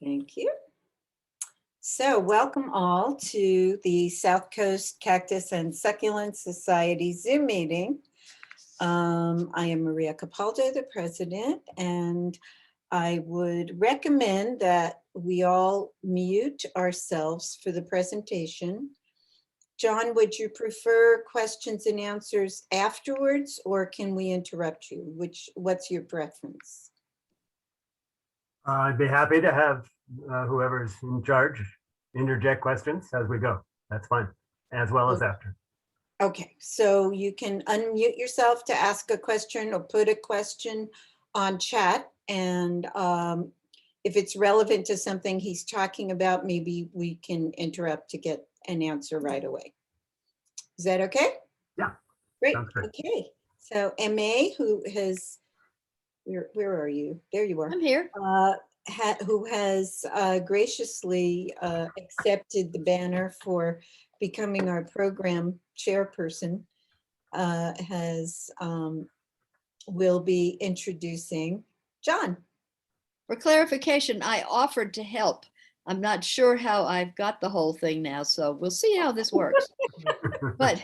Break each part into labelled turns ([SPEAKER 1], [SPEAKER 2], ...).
[SPEAKER 1] Thank you. So welcome all to the South Coast Cactus and Succulent Society Zoom meeting. I am Maria Capaldo, the president, and I would recommend that we all mute ourselves for the presentation. John, would you prefer questions and answers afterwards, or can we interrupt you? What's your preference?
[SPEAKER 2] I'd be happy to have whoever's in charge interject questions as we go. That's fine, as well as after.
[SPEAKER 1] Okay, so you can unmute yourself to ask a question or put a question on chat. And if it's relevant to something he's talking about, maybe we can interrupt to get an answer right away. Is that okay?
[SPEAKER 2] Yeah.
[SPEAKER 1] Great. Okay. So MA, who has, where are you? There you are.
[SPEAKER 3] I'm here.
[SPEAKER 1] Who has graciously accepted the banner for becoming our program chairperson, will be introducing John.
[SPEAKER 3] For clarification, I offered to help. I'm not sure how I've got the whole thing now, so we'll see how this works. But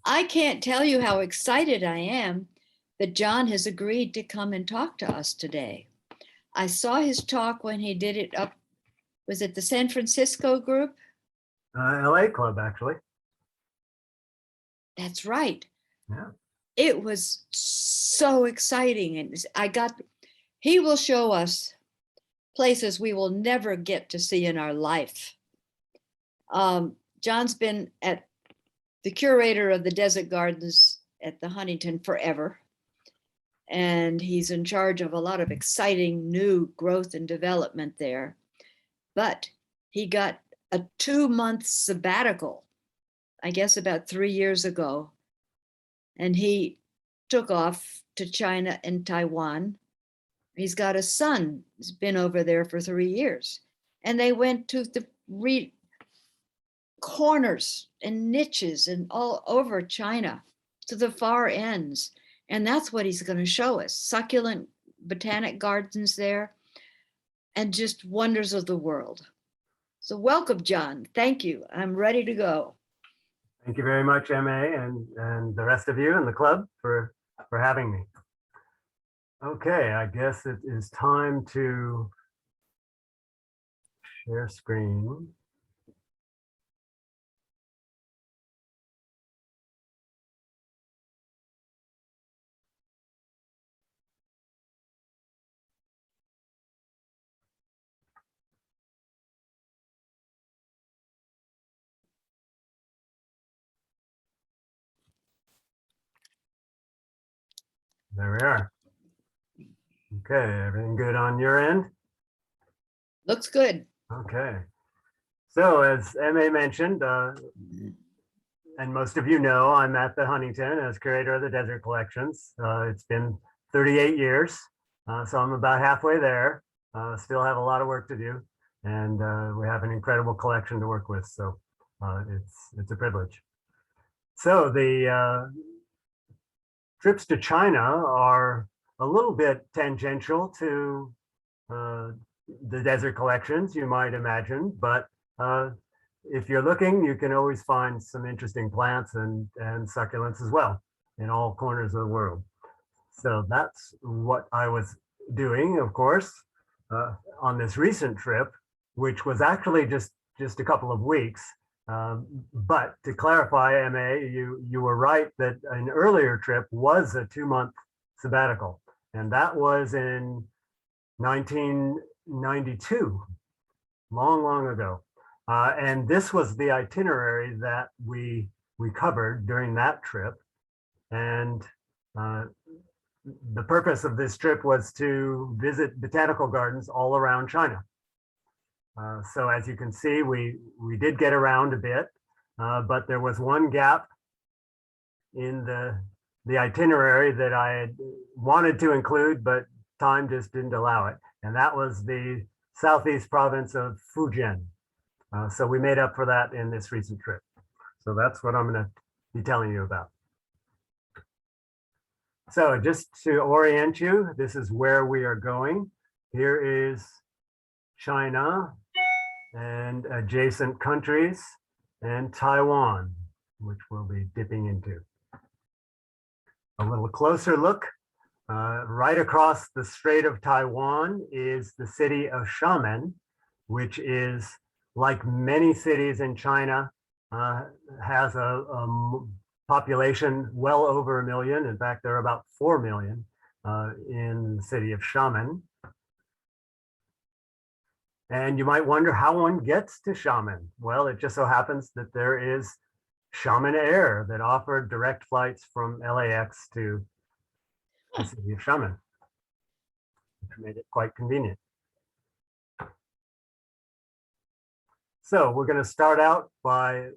[SPEAKER 3] I can't tell you how excited I am that John has agreed to come and talk to us today. I saw his talk when he did it up, was it the San Francisco group?
[SPEAKER 2] LA Club, actually.
[SPEAKER 3] That's right.
[SPEAKER 2] Yeah.
[SPEAKER 3] It was so exciting. And he will show us places we will never get to see in our life. John's been the curator of the Desert Gardens at the Huntington forever. And he's in charge of a lot of exciting new growth and development there. But he got a 2-month sabbatical, I guess about 3 years ago. And he took off to China and Taiwan. He's got a son who's been over there for 3 years. And they went to the corners and niches and all over China to the far ends. And that's what he's going to show us. Succulent botanic gardens there and just wonders of the world. So welcome, John. Thank you. I'm ready to go.
[SPEAKER 2] Thank you very much, MA, and the rest of you in the club for having me. Okay, I guess it is time to share screen. There we are. Okay, everything good on your end?
[SPEAKER 3] Looks good.
[SPEAKER 2] Okay. So as MA mentioned, and most of you know, I'm at the Huntington as curator of the Desert Collections. It's been 38 years, so I'm about halfway there. Still have a lot of work to do, and we have an incredible collection to work with, so it's a privilege. So the trips to China are a little bit tangential to the Desert Collections, you might imagine, but if you're looking, you can always find some interesting plants and succulents as well in all corners of the world. So that's what I was doing, of course, on this recent trip, which was actually just a couple of weeks. But to clarify, MA, you were right that an earlier trip was a 2-month sabbatical, and that was in 1992, long ago. And this was the itinerary that we covered during that trip. And the purpose of this trip was to visit botanical gardens all around China. So as you can see, we did get around a bit, but there was one gap in the itinerary that I had wanted to include, but time just didn't allow it. And that was the southeast province of Fujian. So we made up for that in this recent trip. So that's what I'm going to be telling you about. So just to orient you, this is where we are going. Here is China, and adjacent countries, and Taiwan, which we'll be dipping into. A little closer look. Right across the Strait of Taiwan is the city of Xiamen, which is, like many cities in China, has a population well over 1 million. In fact, there are about 4 million in the city of Xiamen. And you might wonder how one gets to Xiamen. Well, it just so happens that there is Xiamen Air that offered direct flights from LAX to the city of Xiamen, which made it quite convenient. So we're going to start out by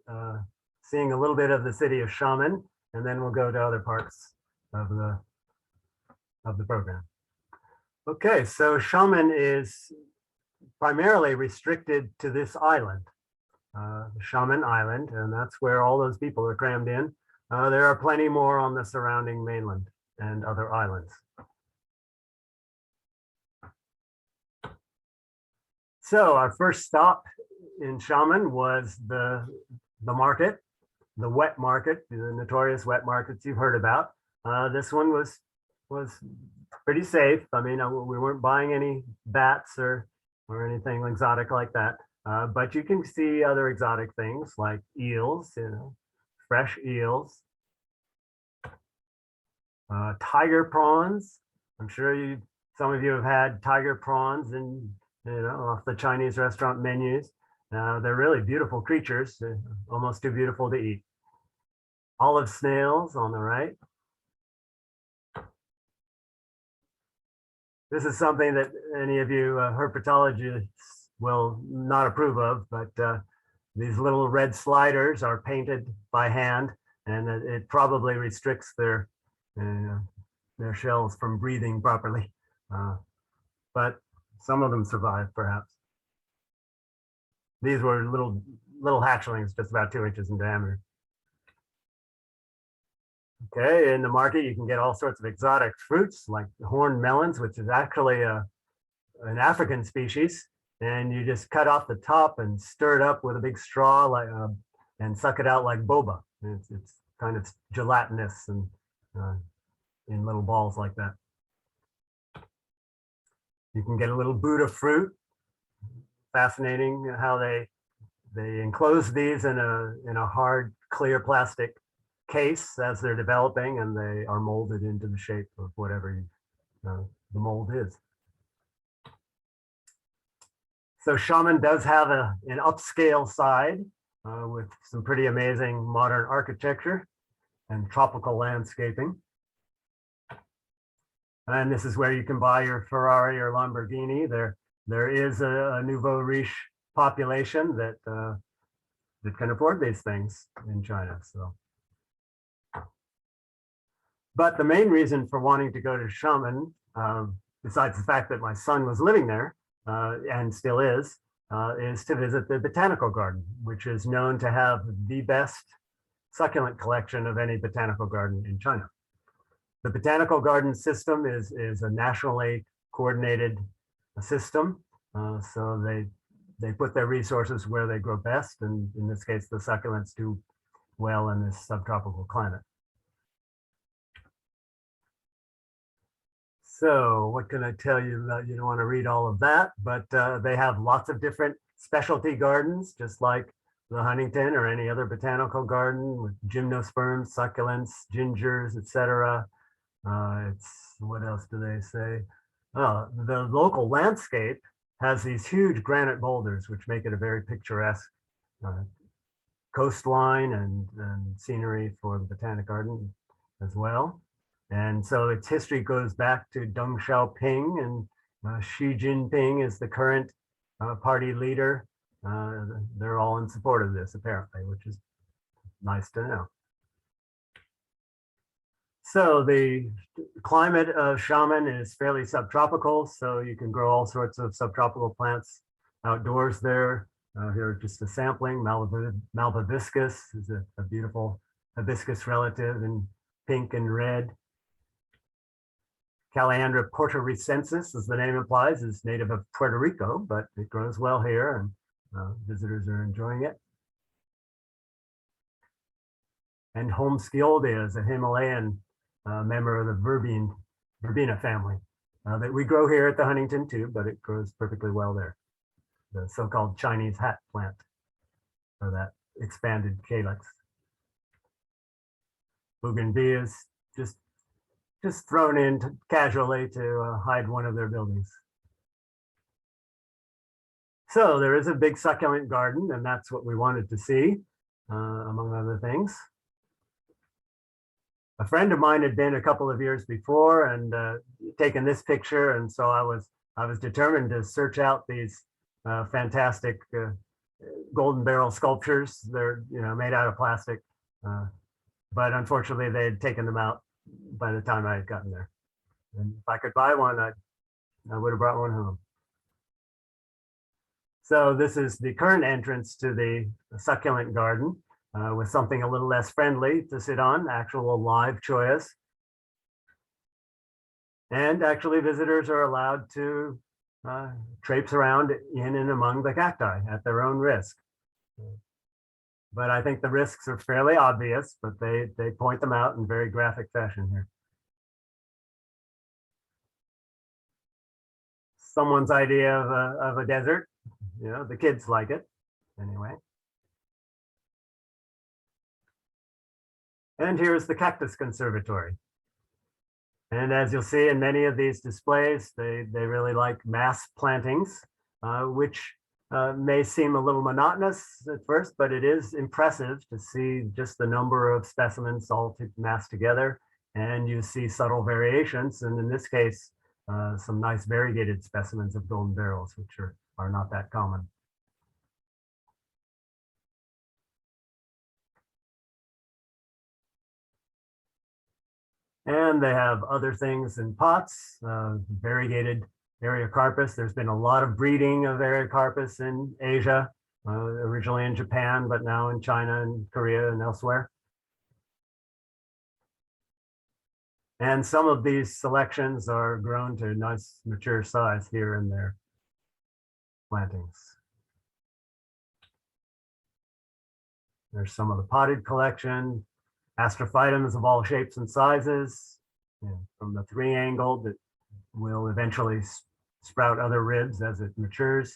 [SPEAKER 2] seeing a little bit of the city of Xiamen, and then we'll go to other parts of the program. Okay, so Xiamen is primarily restricted to this island, Xiamen Island, and that's where all those people are crammed in. There are plenty more on the surrounding mainland and other islands. So our first stop in Xiamen was the market, the wet market, the notorious wet markets you've heard about. This one was pretty safe. I mean, we weren't buying any bats or anything exotic like that. But you can see other exotic things like eels, fresh eels, tiger prawns. I'm sure some of you have had tiger prawns in, off the Chinese restaurant menus. They're really beautiful creatures, almost too beautiful to eat. Olive snails on the right. This is something that any of you herpetologists will not approve of, but these little red sliders are painted by hand, and it probably restricts their shells from breathing properly. But some of them survive, perhaps. These were little hatchlings, just about 2 inches in diameter. Okay, in the market, you can get all sorts of exotic fruits like horned melons, which is actually an African species. And you just cut off the top and stir it up with a big straw and suck it out like boba. It's kind of gelatinous and in little balls like that. You can get a little Buddha fruit. Fascinating how they enclose these in a hard, clear plastic case as they're developing, and they are molded into the shape of whatever the mold is. So Xiamen does have an upscale side with some pretty amazing modern architecture and tropical landscaping. And this is where you can buy your Ferrari or Lamborghini. There is a nouveau riche population that can afford these things in China. So, but the main reason for wanting to go to Xiamen, besides the fact that my son was living there and still is to visit the botanical garden, which is known to have the best succulent collection of any botanical garden in China. The botanical garden system is a nationally coordinated system. So they put their resources where they grow best. And in this case, the succulents do well in this subtropical climate. So what can I tell you? You don't want to read all of that, but they have lots of different specialty gardens, just like the Huntington or any other botanical garden with gymnosperms, succulents, gingers, etc. What else do they say? The local landscape has these huge granite boulders, which make it a very picturesque coastline and scenery for the Botanic Garden as well. And so its history goes back to Deng Xiaoping, and Xi Jinping is the current party leader. They're all in support of this, apparently, which is nice to know. So the climate of Xiamen is fairly subtropical, so you can grow all sorts of subtropical plants outdoors there. Here just a sampling. Malvaviscus is a beautiful hibiscus relative in pink and red. Calaandra portoricensis, as the name implies, is native of Puerto Rico, but it grows well here and visitors are enjoying it. And Holmeskia is a Himalayan member of the verbena family that we grow here at the Huntington too, but it grows perfectly well there. The so-called Chinese hat plant, or that expanded calyx. Bougainvillea is just thrown in casually to hide one of their buildings. So there is a big succulent garden, and that's what we wanted to see, among other things. A friend of mine had been a couple of years before and taken this picture, and so I was determined to search out these fantastic golden barrel sculptures. They're made out of plastic, but unfortunately they had taken them out by the time I had gotten there. And if I could buy one, I would have brought one home. So this is the current entrance to the succulent garden. With something a little less friendly to sit on, actual live choyas. And actually visitors are allowed to traipse around in and among the cacti at their own risk. But I think the risks are fairly obvious, but they point them out in very graphic fashion here. Someone's idea of a desert, the kids like it anyway. And here's the Cactus Conservatory. And as you'll see in many of these displays, they really like mass plantings, which may seem a little monotonous at first, but it is impressive to see just the number of specimens all massed together. And you see subtle variations. And in this case, some nice variegated specimens of golden barrels, which are not that common. And they have other things in pots, variegated Eriocarpus. There's been a lot of breeding of Eriocarpus in Asia, originally in Japan, but now in China and Korea and elsewhere. And some of these selections are grown to a nice mature size here in their plantings. There's some of the potted collection. Astrophytums of all shapes and sizes, from the 3-angled that will eventually sprout other ribs as it matures.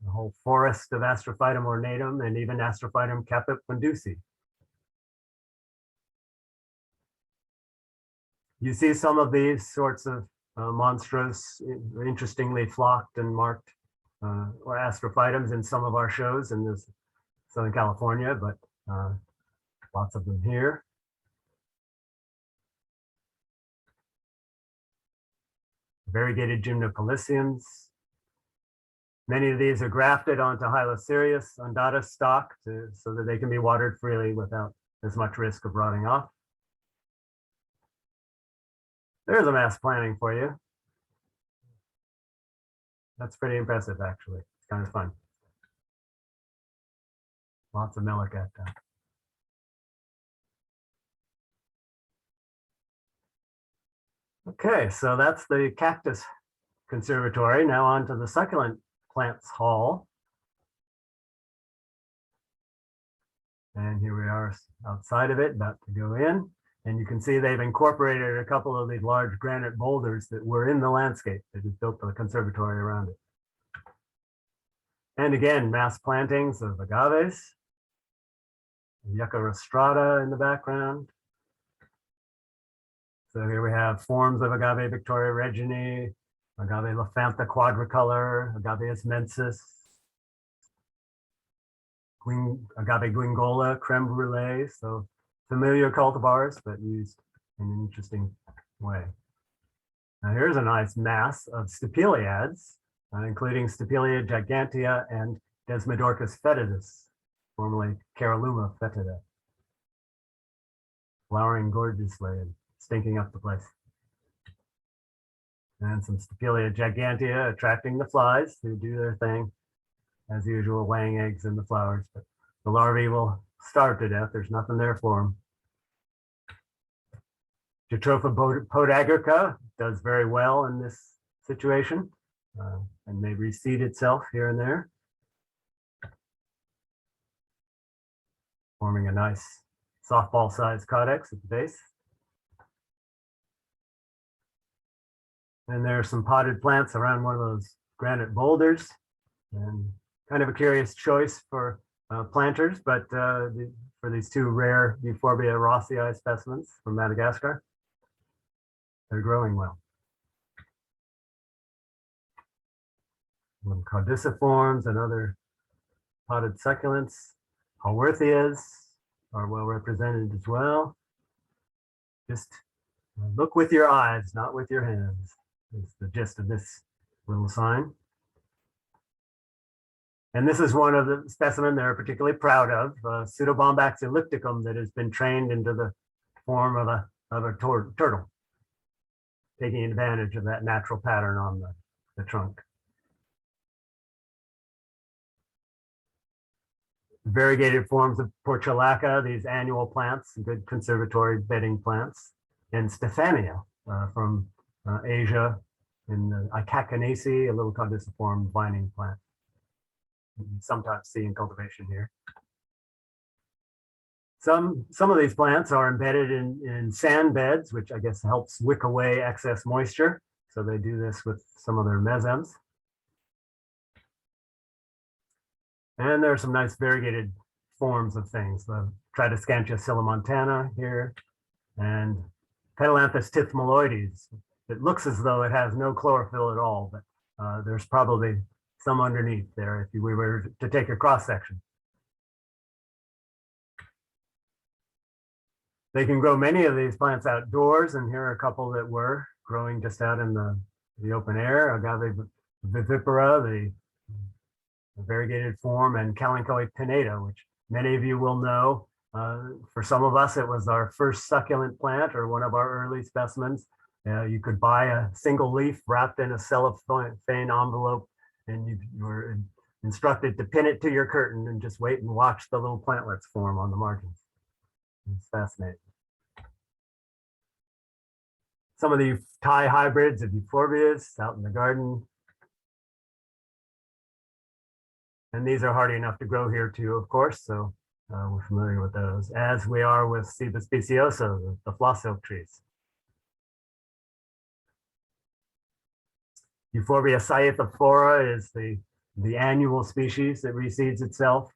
[SPEAKER 2] The whole forest of Astrophytum ornatum and even Astrophytum capitpundusi. You see some of these sorts of monstrous, interestingly flocked and marked or Astrophytums in some of our shows in Southern California, but lots of them here. Variegated Gymnocalyciums. Many of these are grafted onto Hylocereus undata stock so that they can be watered freely without as much risk of rotting off. There's a mass planting for you. That's pretty impressive, actually. It's kind of fun. Lots of Melicacti. Okay, so that's the Cactus Conservatory. Now on to the Succulent Plants Hall. And here we are outside of it, about to go in. And you can see they've incorporated a couple of these large granite boulders that were in the landscape. They just built the conservatory around it. And again, mass plantings of agaves. Yucca rostrata in the background. So here we have forms of Agave Victoria reginae, Agave Laphantha quadricolor, Agaveus mensis, Agave guingola, creme brulee. So familiar cultivars, but used in an interesting way. Now here's a nice mass of stapeliads, including Stapelia gigantea and Desmodorcus fetidus, formerly Caralluma fetida, flowering gorgeously and stinking up the place. And some Stapelia gigantea attracting the flies who do their thing, as usual, laying eggs in the flowers, but the larvae will starve to death. There's nothing there for them. Jatropha podagraca does very well in this situation and may reseed itself here and there, forming a nice softball-sized caudex at the base. And there are some potted plants around one of those granite boulders, and kind of a curious choice for planters, but for these two rare Euphorbia rossii specimens from Madagascar, they're growing well. Some caudiciforms and other potted succulents. Haworthias are well represented as well. Just look with your eyes, not with your hands, is the gist of this little sign. And this is one of the specimen they're particularly proud of, Pseudobombax ellipticum, that has been trained into the form of a turtle, taking advantage of that natural pattern on the trunk. Variegated forms of portulaca, these annual plants, good conservatory bedding plants, and Stephania from Asia, in the Icacanaceae, a little caudiciform vining plant. You sometimes see in cultivation here. Some of these plants are embedded in sand beds, which I guess helps wick away excess moisture. So they do this with some of their mesems. And there are some nice variegated forms of things. The Tridescantia silimontana here, and Petalanthus tithmaloides. It looks as though it has no chlorophyll at all, but there's probably some underneath there if we were to take a cross section. They can grow many of these plants outdoors, and here are a couple that were growing just out in the open air. Agave vivipara, the variegated form, and Kalanchoe pinnata, which many of you will know. For some of us, it was our first succulent plant or one of our early specimens. You could buy a single leaf wrapped in a cellophane envelope, and you were instructed to pin it to your curtain and just wait and watch the little plantlets form on the margins. It's fascinating. Some of the Thai hybrids of euphorbias out in the garden. And these are hardy enough to grow here too, of course, so we're familiar with those, as we are with Ceiba speciosa, the floss oak trees. Euphorbia scythophora is the annual species that reseeds itself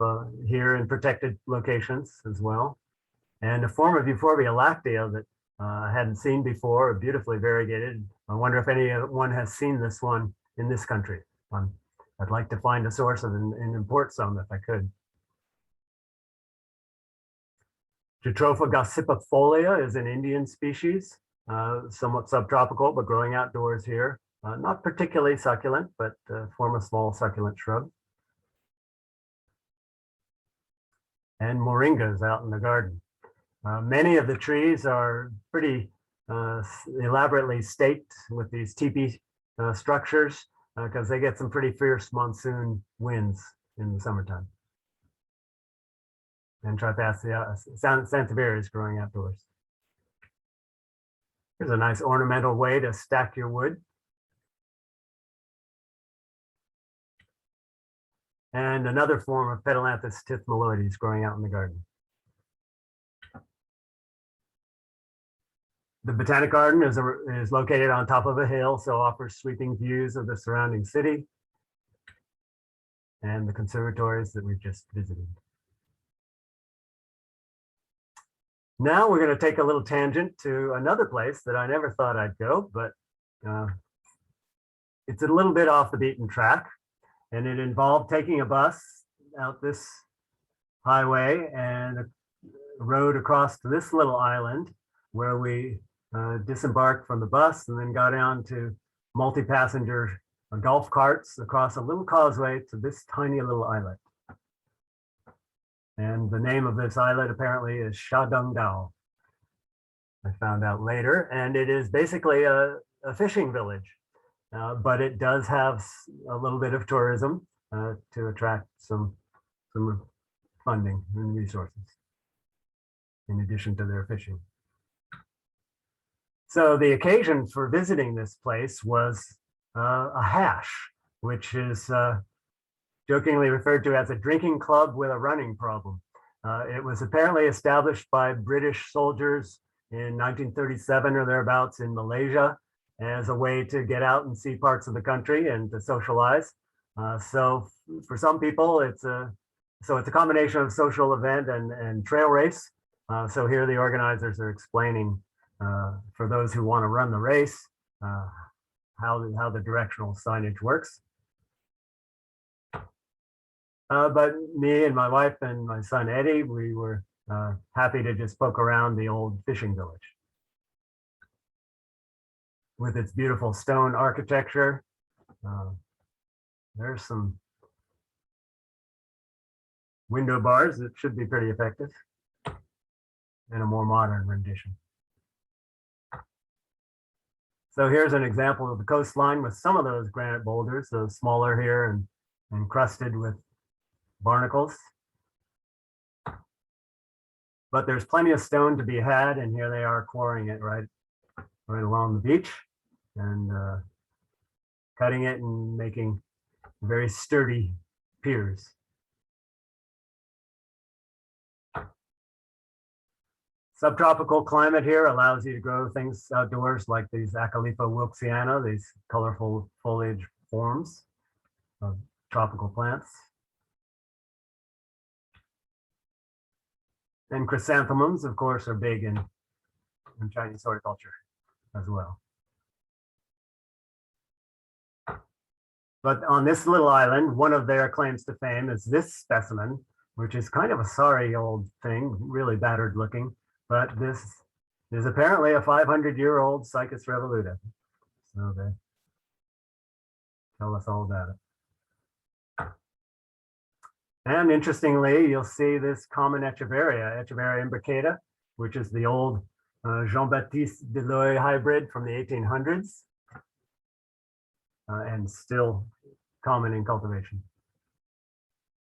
[SPEAKER 2] here in protected locations as well. And a form of Euphorbia lactea that I hadn't seen before, beautifully variegated. I wonder if anyone has seen this one in this country. I'd like to find a source and import some if I could. Jatropha gossypifolia is an Indian species, somewhat subtropical, but growing outdoors here. Not particularly succulent, but form a small succulent shrub. And moringas out in the garden. Many of the trees are pretty elaborately staked with these teepee structures, because they get some pretty fierce monsoon winds in the summertime. And Tripassia sansevieria is growing outdoors. Here's a nice ornamental way to stack your wood. And another form of Petalanthus tithmaloides growing out in the garden. The Botanic Garden is located on top of a hill, so offers sweeping views of the surrounding city and the conservatories that we've just visited. Now we're going to take a little tangent to another place that I never thought I'd go, but it's a little bit off the beaten track, and it involved taking a bus out this highway and a road across to this little island where we disembarked from the bus and then got down to multi-passenger golf carts across a little causeway to this tiny little islet. And the name of this islet apparently is Sha Dong Dao. I found out later, and it is basically a fishing village, but it does have a little bit of tourism to attract some funding and resources in addition to their fishing. So the occasion for visiting this place was a hash, which is jokingly referred to as a drinking club with a running problem. It was apparently established by British soldiers in 1937 or thereabouts in Malaysia as a way to get out and see parts of the country and to socialize. So for some people, it's a combination of social event and trail race. So here the organizers are explaining for those who want to run the race how the directional signage works. But me and my wife and my son Eddie, we were happy to just poke around the old fishing village with its beautiful stone architecture. There's some window bars that should be pretty effective in a more modern rendition. So here's an example of the coastline with some of those granite boulders, those smaller here and encrusted with barnacles. But there's plenty of stone to be had, and here they are quarrying it right along the beach and cutting it and making very sturdy piers. Subtropical climate here allows you to grow things outdoors like these Acalipa wilksiana, these colorful foliage forms of tropical plants. And chrysanthemums, of course, are big in Chinese horticulture as well. But on this little island, one of their claims to fame is this specimen, which is kind of a sorry old thing, really battered looking. But this is apparently a 500-year-old Cycas revoluta. So they tell us all about it. And interestingly, you'll see this common Echeveria imbricata, which is the old Jean-Baptiste Deloye hybrid from the 1800s, and still common in cultivation.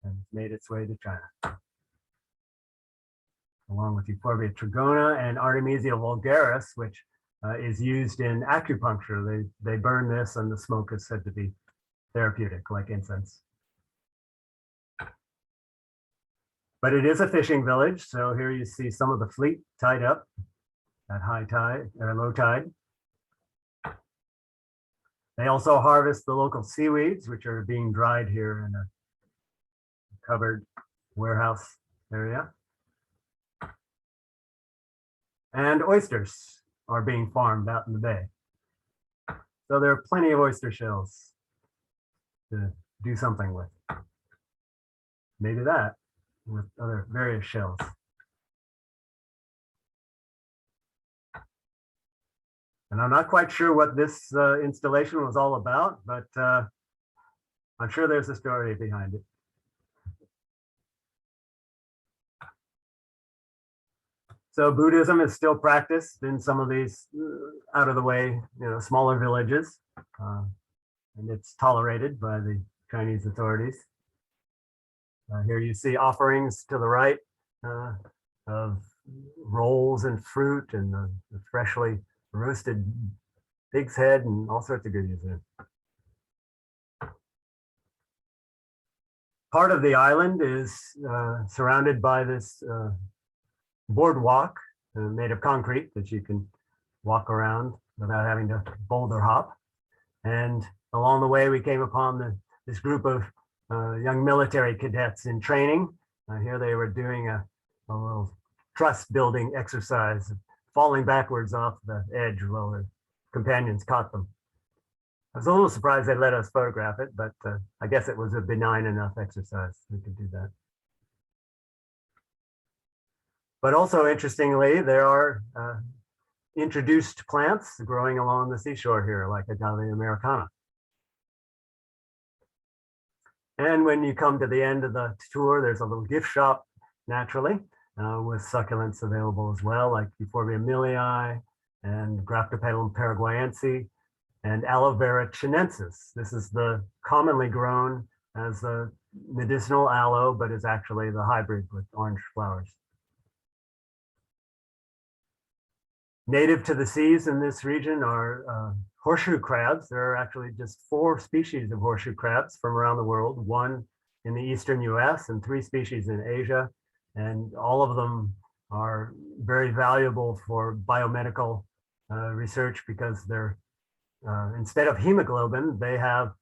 [SPEAKER 2] And it's made its way to China, along with Euphorbia trigona and Artemisia vulgaris, which is used in acupuncture. They burn this and the smoke is said to be therapeutic, like incense. But it is a fishing village, so here you see some of the fleet tied up at high tide or low tide. They also harvest the local seaweeds, which are being dried here in a covered warehouse area. And oysters are being farmed out in the bay. So there are plenty of oyster shells to do something with. Maybe that with other various shells. And I'm not quite sure what this installation was all about, but I'm sure there's a story behind it. So Buddhism is still practiced in some of these out of the way, smaller villages, and it's tolerated by the Chinese authorities. Here you see offerings to the right of rolls and fruit and the freshly roasted pig's head and all sorts of goodies there. Part of the island is surrounded by this boardwalk made of concrete that you can walk around without having to boulder hop. And along the way, we came upon this group of young military cadets in training. Here they were doing a little trust building exercise, falling backwards off the edge while their companions caught them. I was a little surprised they let us photograph it, but I guess it was a benign enough exercise. We could do that. But also interestingly, there are introduced plants growing along the seashore here, like Agave americana. And when you come to the end of the tour, there's a little gift shop, naturally, with succulents available as well, like Euphorbia millii and Graptopetalum paraguayense and Aloe vera chinensis. This is the commonly grown as a medicinal aloe, but is actually the hybrid with orange flowers. Native to the seas in this region are horseshoe crabs. There are actually just 4 species of horseshoe crabs from around the world, 1 in the eastern US and 3 species in Asia. And all of them are very valuable for biomedical research because they're, instead of hemoglobin, they have,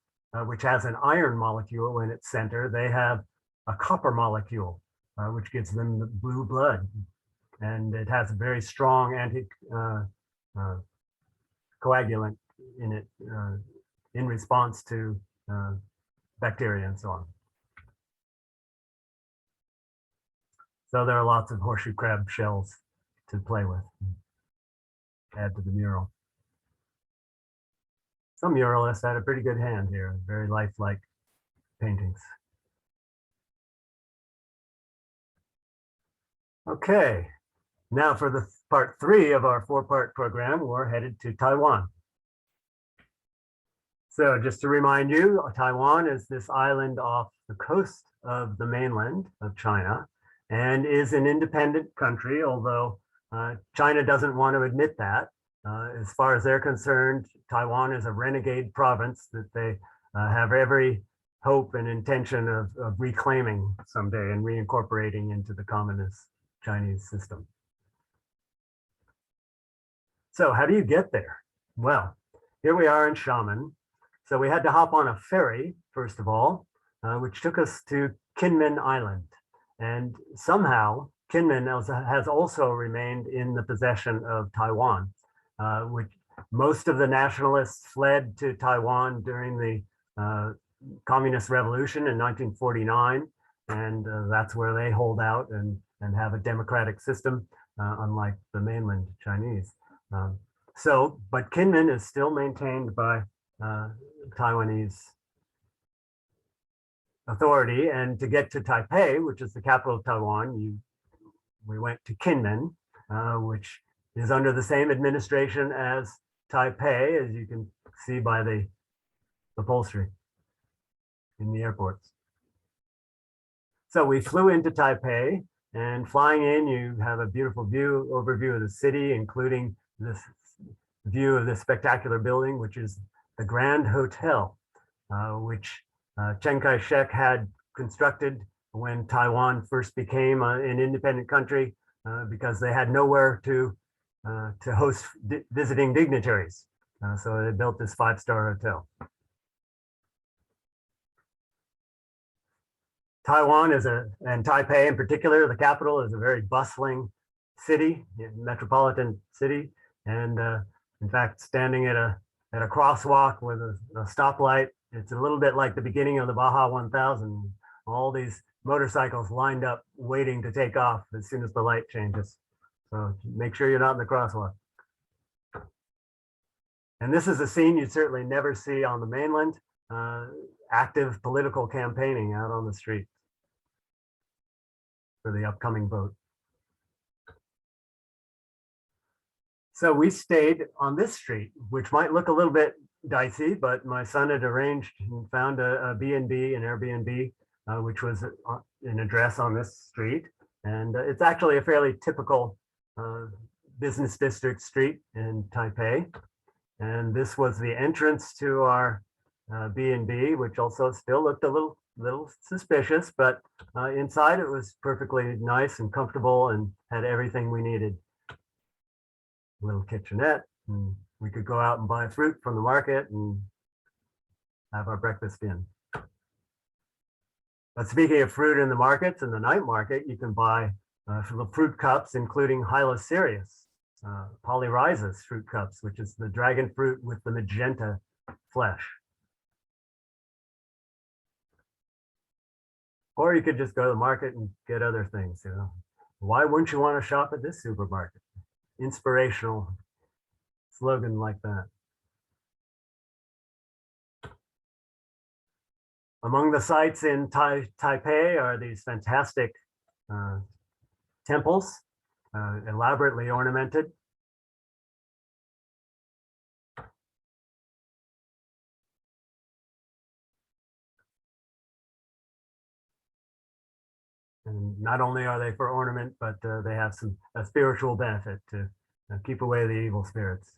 [SPEAKER 2] which has an iron molecule in its center, they have a copper molecule, which gives them the blue blood. And it has a very strong coagulant in it in response to bacteria and so on. So there are lots of horseshoe crab shells to play with, add to the mural. Some muralists had a pretty good hand here, very lifelike paintings. Okay. Now for the part 3 of our 4-part program, we're headed to Taiwan. So just to remind you, Taiwan is this island off the coast of the mainland of China and is an independent country, although China doesn't want to admit that. As far as they're concerned, Taiwan is a renegade province that they have every hope and intention of reclaiming someday and reincorporating into the communist Chinese system. So how do you get there? Well, here we are in Xiamen. So we had to hop on a ferry, first of all, which took us to Kinmen Island. And somehow Kinmen has also remained in the possession of Taiwan, which most of the nationalists fled to Taiwan during the Communist Revolution in 1949. And that's where they hold out and have a democratic system, unlike the mainland Chinese. But Kinmen is still maintained by Taiwanese authority. And to get to Taipei, which is the capital of Taiwan, we went to Kinmen, which is under the same administration as Taipei, as you can see by the upholstery in the airports. So we flew into Taipei, and flying in, you have a beautiful overview of the city, including this view of this spectacular building, which is the Grand Hotel, which Chiang Kai-shek had constructed when Taiwan first became an independent country, because they had nowhere to host visiting dignitaries. So they built this 5-star hotel. Taiwan and Taipei in particular, the capital, is a very bustling city, metropolitan city. And in fact, standing at a crosswalk with a stoplight, it's a little bit like the beginning of the Baja 1000. All these motorcycles lined up waiting to take off as soon as the light changes. So make sure you're not in the crosswalk. And this is a scene you'd certainly never see on the mainland, active political campaigning out on the street for the upcoming vote. So we stayed on this street, which might look a little bit dicey, but my son had arranged and found a B&B, an Airbnb, which was an address on this street. And it's actually a fairly typical business district street in Taipei. And this was the entrance to our B&B, which also still looked a little suspicious, but inside it was perfectly nice and comfortable and had everything we needed. Little kitchenette, and we could go out and buy fruit from the market and have our breakfast in. But speaking of fruit in the markets, in the night market, you can buy fruit cups, including Hylocereus, polyrhizis fruit cups, which is the dragon fruit with the magenta flesh. Or you could just go to the market and get other things, you know. Why wouldn't you want to shop at this supermarket? Inspirational slogan like that. Among the sites in Taipei are these fantastic temples, elaborately ornamented. And not only are they for ornament, but they have a spiritual benefit to keep away the evil spirits.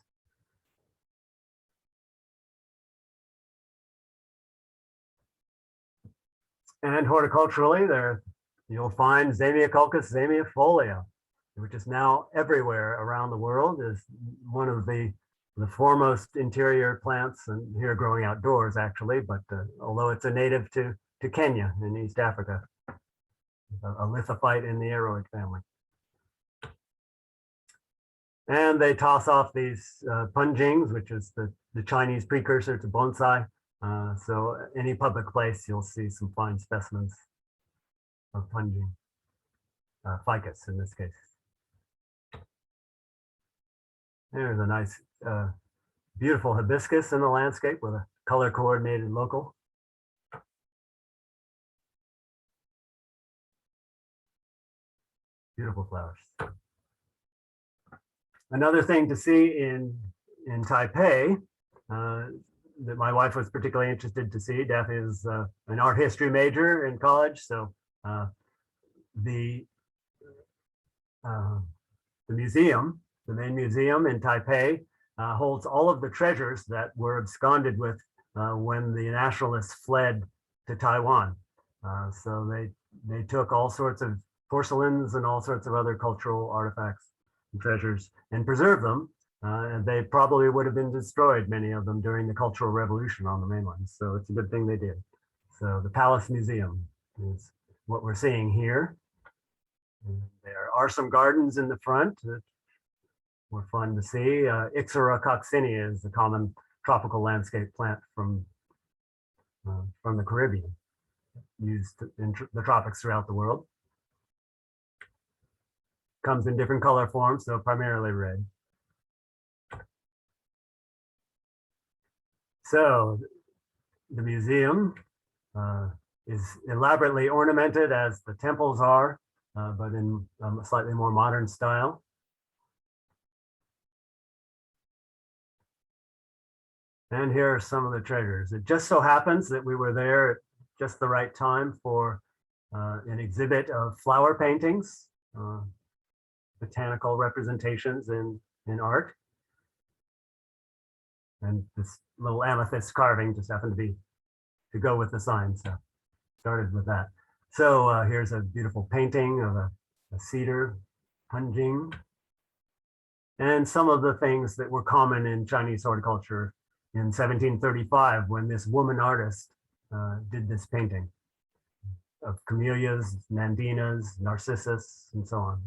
[SPEAKER 2] And horticulturally, there you'll find Zamioculcas zamiofolia, which is now everywhere around the world, is one of the foremost interior plants, and here growing outdoors actually, but although it's a native to Kenya in East Africa, a lithophyte in the aroid family. And they toss off these punjings, which is the Chinese precursor to bonsai. So any public place, you'll see some fine specimens of punjing, ficus in this case. There's a nice, beautiful hibiscus in the landscape with a color coordinated local. Beautiful flowers. Another thing to see in Taipei that my wife was particularly interested to see. Daphne is an art history major in college, so the museum, the main museum in Taipei, holds all of the treasures that were absconded with when the nationalists fled to Taiwan. So they took all sorts of porcelains and all sorts of other cultural artifacts and treasures and preserved them. And they probably would have been destroyed, many of them, during the Cultural Revolution on the mainland. So it's a good thing they did. So the Palace Museum is what we're seeing here. And there are some gardens in the front that were fun to see. Ixora coccinea is the common tropical landscape plant from the Caribbean, used in the tropics throughout the world. Comes in different color forms, so primarily red. So the museum is elaborately ornamented as the temples are, but in a slightly more modern style. And here are some of the treasures. It just so happens that we were there at just the right time for an exhibit of flower paintings, botanical representations in art. And this little amethyst carving just happened to go with the sign, so started with that. So here's a beautiful painting of a cedar punjing, and some of the things that were common in Chinese horticulture in 1735 when this woman artist did this painting of camellias, nandinas, narcissus, and so on.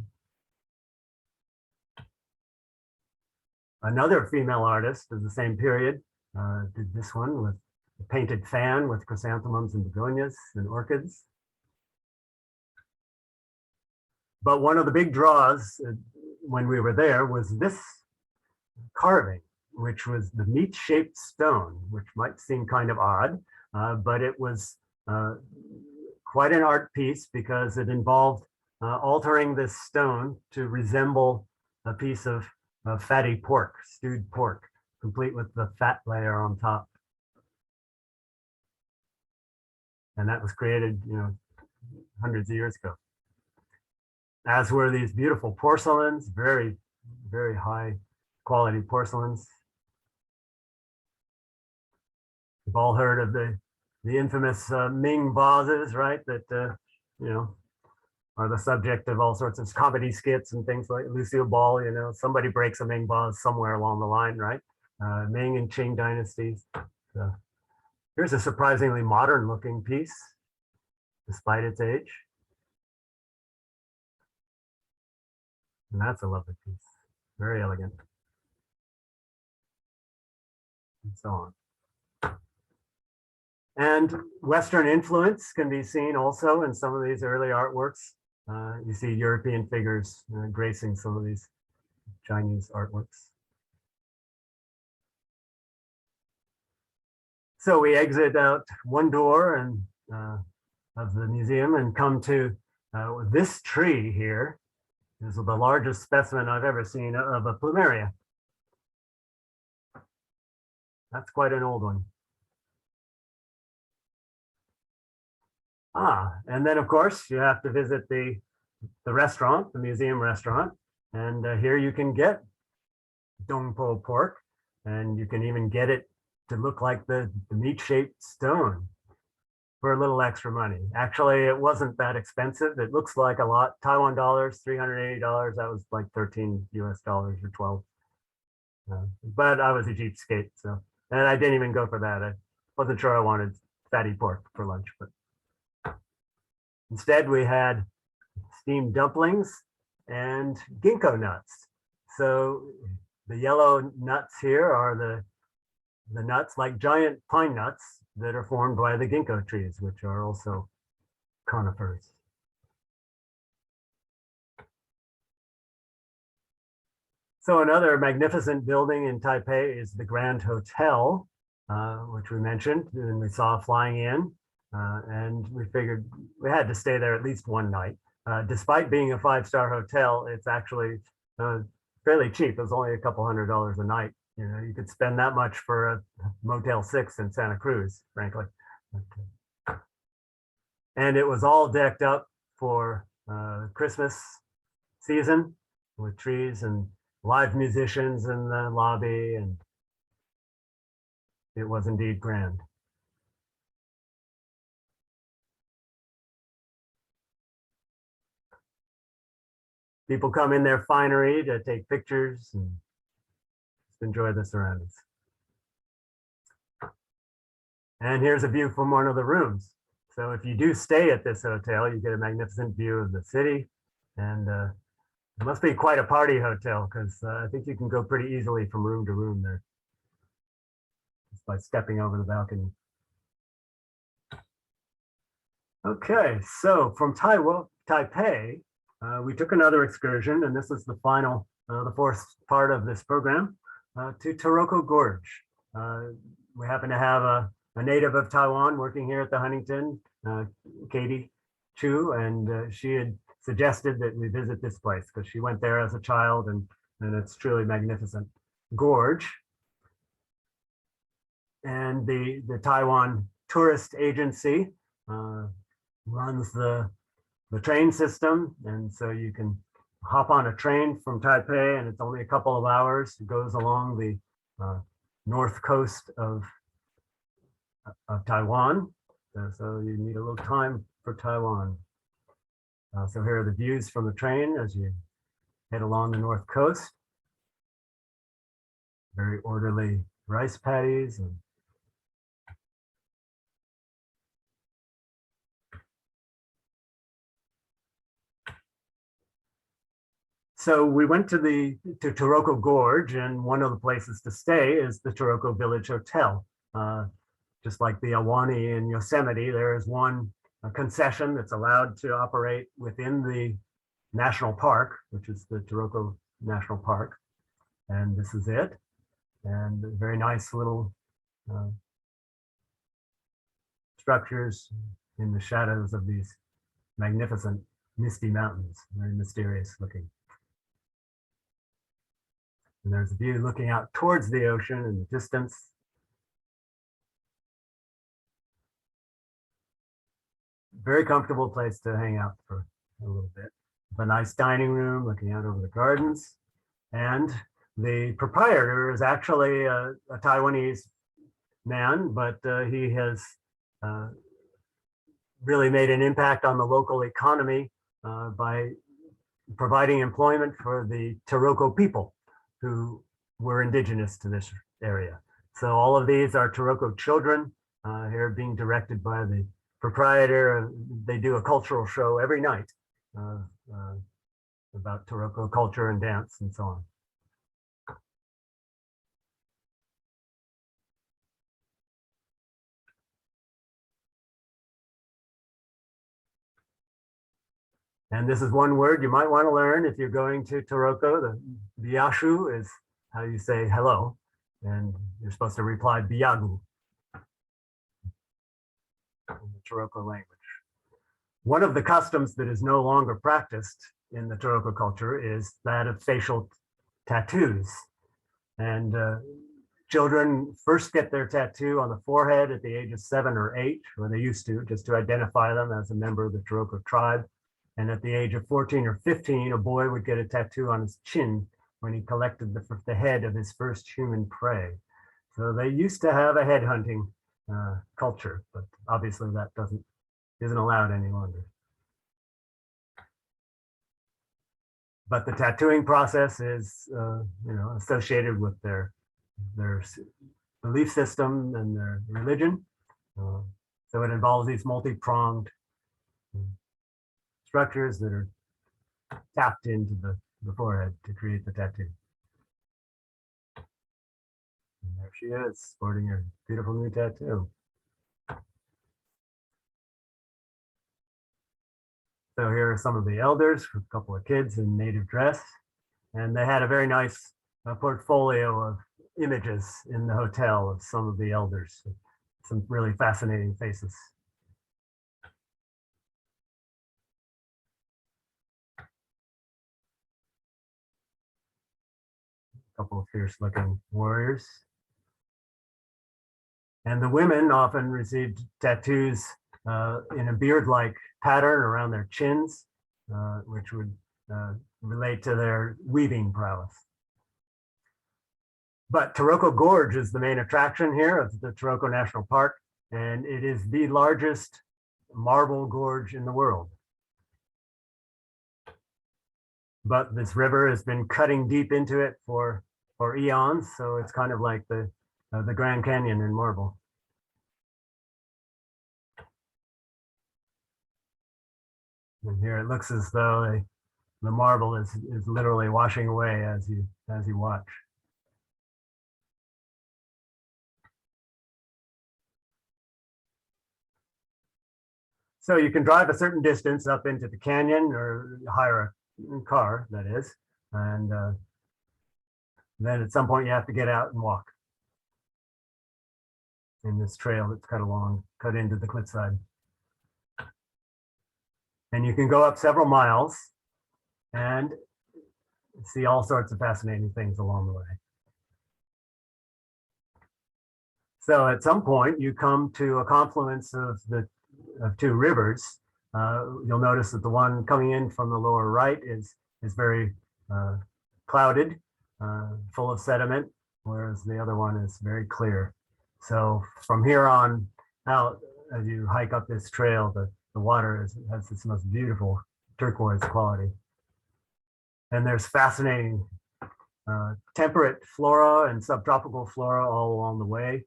[SPEAKER 2] Another female artist of the same period did this one with a painted fan with chrysanthemums and begonias and orchids. But one of the big draws when we were there was this carving, which was the meat-shaped stone, which might seem kind of odd, but it was quite an art piece because it involved altering this stone to resemble a piece of fatty pork, stewed pork, complete with the fat layer on top. And that was created, hundreds of years ago. As were these beautiful porcelains, very, very high quality porcelains. We've all heard of the infamous Ming vases, right? That, are the subject of all sorts of comedy skits and things like Lucille Ball, somebody breaks a Ming vase somewhere along the line, right? Ming and Qing dynasties. So here's a surprisingly modern looking piece, despite its age. And that's a lovely piece, very elegant. And so on. And Western influence can be seen also in some of these early artworks. You see European figures gracing some of these Chinese artworks. So we exit out one door and of the museum and come to this tree here. This is the largest specimen I've ever seen of a plumeria. That's quite an old one. And then of course you have to visit the restaurant, the museum restaurant, and here you can get dongpo pork, and you can even get it to look like the meat-shaped stone for a little extra money. Actually, it wasn't that expensive. It looks like a lot. Taiwan dollars, $380. That was like 13 US dollars or 12. But I was a cheapskate, so, and I didn't even go for that. I wasn't sure I wanted fatty pork for lunch, but instead we had steamed dumplings and ginkgo nuts. So the yellow nuts here are the nuts, like giant pine nuts, that are formed by the ginkgo trees, which are also conifers. So another magnificent building in Taipei is the Grand Hotel, which we mentioned and we saw flying in. And we figured we had to stay there at least one night. Despite being a 5-star hotel, it's actually fairly cheap. It was only a couple $100s a night. You know, you could spend that much for a Motel 6 in Santa Cruz, frankly. And it was all decked up for Christmas season with trees and live musicians in the lobby, and it was indeed grand. People come in their finery to take pictures and just enjoy the surroundings. And here's a view from one of the rooms. So if you do stay at this hotel, you get a magnificent view of the city, and it must be quite a party hotel, because I think you can go pretty easily from room to room there just by stepping over the balcony. Okay, so from Taipei, we took another excursion, and this is the final, the fourth part of this program, to Taroko Gorge. We happen to have a native of Taiwan working here at the Huntington, Katie Chu, and she had suggested that we visit this place because she went there as a child, and it's truly magnificent gorge. And the Taiwan Tourist Agency runs the train system, and so you can hop on a train from Taipei, and it's only a couple of hours. It goes along the north coast of Taiwan, so you need a little time for Taiwan. So here are the views from the train as you head along the north coast. Very orderly rice paddies. And so we went to Taroko Gorge, and one of the places to stay is the Taroko Village Hotel. Just like the Awani in Yosemite, there is one concession that's allowed to operate within the national park, which is the Taroko National Park. And this is it. And very nice little structures in the shadows of these magnificent misty mountains, very mysterious looking. And there's a view looking out towards the ocean in the distance. Very comfortable place to hang out for a little bit. A nice dining room looking out over the gardens. And the proprietor is actually a Taiwanese man, but he has really made an impact on the local economy by providing employment for the Taroko people who were indigenous to this area. So all of these are Taroko children here being directed by the proprietor. They do a cultural show every night about Taroko culture and dance and so on. And this is one word you might want to learn if you're going to Taroko. The biashu is how you say hello, and you're supposed to reply biagu in the Taroko language. One of the customs that is no longer practiced in the Taroko culture is that of facial tattoos. And children first get their tattoo on the forehead at the age of 7 or 8, or they used to, just to identify them as a member of the Taroko tribe. And at the age of 14 or 15, a boy would get a tattoo on his chin when he collected the head of his first human prey. So they used to have a head hunting culture, but obviously that isn't allowed any longer. But the tattooing process is, associated with their belief system and their religion. So it involves these multi-pronged structures that are tapped into the forehead to create the tattoo. And there she is, sporting her beautiful new tattoo. So here are some of the elders, a couple of kids in native dress, and they had a very nice portfolio of images in the hotel of some of the elders. Some really fascinating faces. A couple of fierce-looking warriors. And the women often received tattoos in a beard-like pattern around their chins, which would relate to their weaving prowess. But Taroko Gorge is the main attraction here of the Taroko National Park, and it is the largest marble gorge in the world. But this river has been cutting deep into it for eons, so it's kind of like the Grand Canyon in marble. And here it looks as though the marble is literally washing away as you watch. So you can drive a certain distance up into the canyon or hire a car, that is, and then at some point you have to get out and walk in this trail that's cut into the cliffside. And you can go up several miles and see all sorts of fascinating things along the way. So at some point you come to a confluence of two rivers. You'll notice that the one coming in from the lower right is very clouded, full of sediment, whereas the other one is very clear. So from here on out, as you hike up this trail, the water has this most beautiful turquoise quality. And there's fascinating temperate flora and subtropical flora all along the way.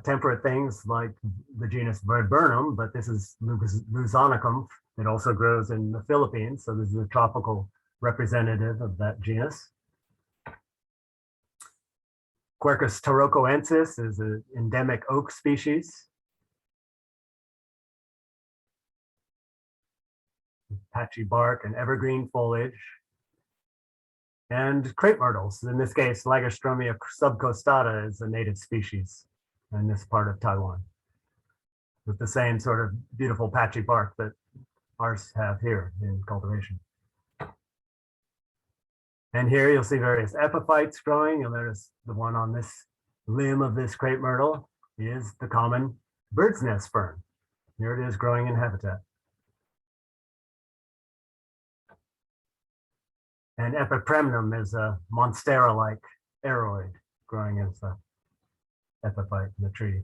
[SPEAKER 2] Temperate things like the genus Viburnum, but this is Lusonicum. It also grows in the Philippines, so this is a tropical representative of that genus. Quercus tarocoensis is an endemic oak species. Patchy bark and evergreen foliage. And crepe myrtles, in this case, Lagerstromia subcostata is a native species in this part of Taiwan, with the same sort of beautiful patchy bark that ours have here in cultivation. And here you'll see various epiphytes growing. You'll notice the one on this limb of this crepe myrtle is the common bird's nest fern. Here it is growing in habitat. And Epipremnum is a monstera-like aroid growing as a epiphyte in the tree.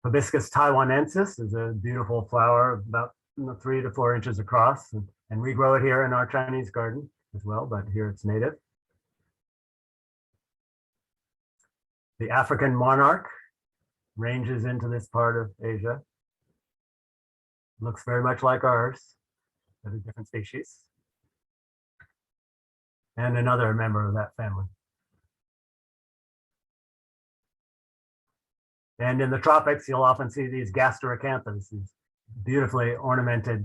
[SPEAKER 2] Hibiscus taiwanensis is a beautiful flower about 3 to 4 inches across, and we grow it here in our Chinese garden as well, but here it's native. The African monarch ranges into this part of Asia. Looks very much like ours, but a different species. And another member of that family. And in the tropics, you'll often see these gasterocanthus, these beautifully ornamented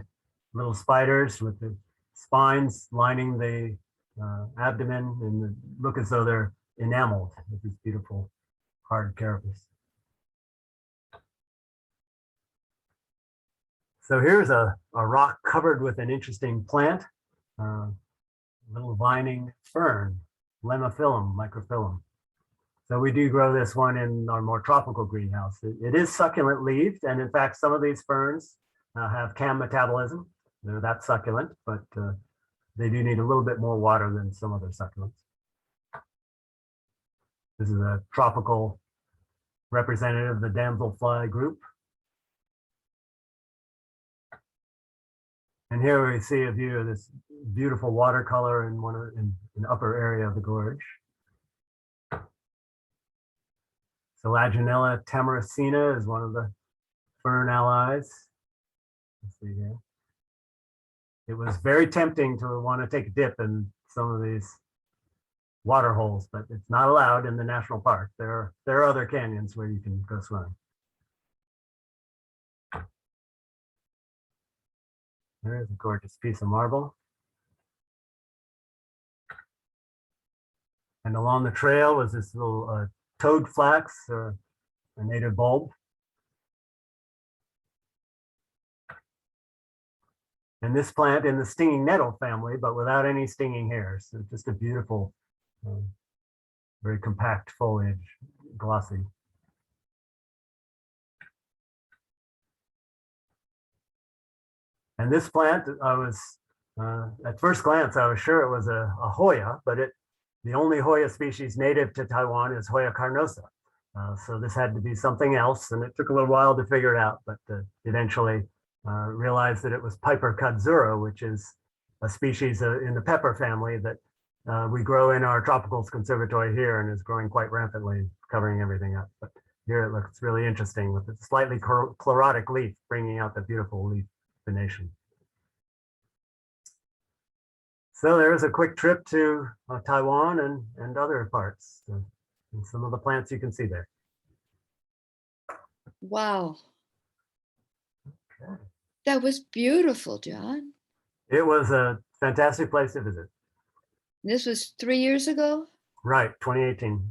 [SPEAKER 2] little spiders with the spines lining the abdomen and look as though they're enameled with this beautiful hard carapace. So here's a rock covered with an interesting plant, little vining fern, Lemophyllum microphyllum. So we do grow this one in our more tropical greenhouse. It is succulent leaved, and in fact, some of these ferns have CAM metabolism. They're that succulent, but they do need a little bit more water than some other succulents. This is a tropical representative of the damselfly group. And here we see a view of this beautiful watercolor in an upper area of the gorge. Selaginella tamaracina is one of the fern allies. Let's see here. It was very tempting to want to take a dip in some of these water holes, but it's not allowed in the national park. There are other canyons where you can go swimming. There's a gorgeous piece of marble. And along the trail was this little toad flax, a native bulb. And this plant in the stinging nettle family, but without any stinging hairs. So just a beautiful, very compact foliage, glossy. And this plant, I was, at first glance, I was sure it was a Hoya, but the only Hoya species native to Taiwan is Hoya carnosa. So this had to be something else, and it took a little while to figure it out, but eventually realized that it was Piper kadzura, which is a species in the pepper family that we grow in our tropicals conservatory here and is growing quite rampantly, covering everything up. But here it looks really interesting with its slightly chlorotic leaf, bringing out the beautiful leaf venation. So there's a quick trip to Taiwan and other parts, and some of the plants you can see there.
[SPEAKER 3] Wow.
[SPEAKER 2] Okay.
[SPEAKER 3] That was beautiful, John.
[SPEAKER 2] It was a fantastic place to visit.
[SPEAKER 3] This was 3 years ago?
[SPEAKER 2] Right, 2018.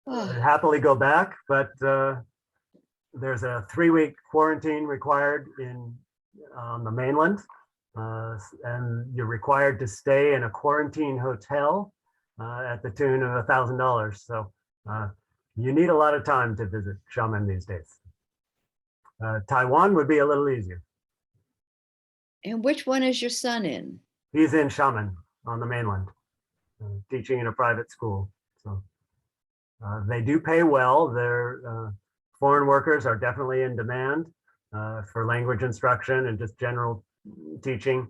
[SPEAKER 3] Oh,
[SPEAKER 2] I'd happily go back, but there's a 3-week quarantine required on the mainland, and you're required to stay in a quarantine hotel at the tune of $1,000. So you need a lot of time to visit Xiamen these days. Taiwan would be a little easier.
[SPEAKER 3] and which one is your son in?
[SPEAKER 2] He's in Xiamen on the mainland, teaching in a private school. So they do pay well. Their foreign workers are definitely in demand for language instruction and just general teaching,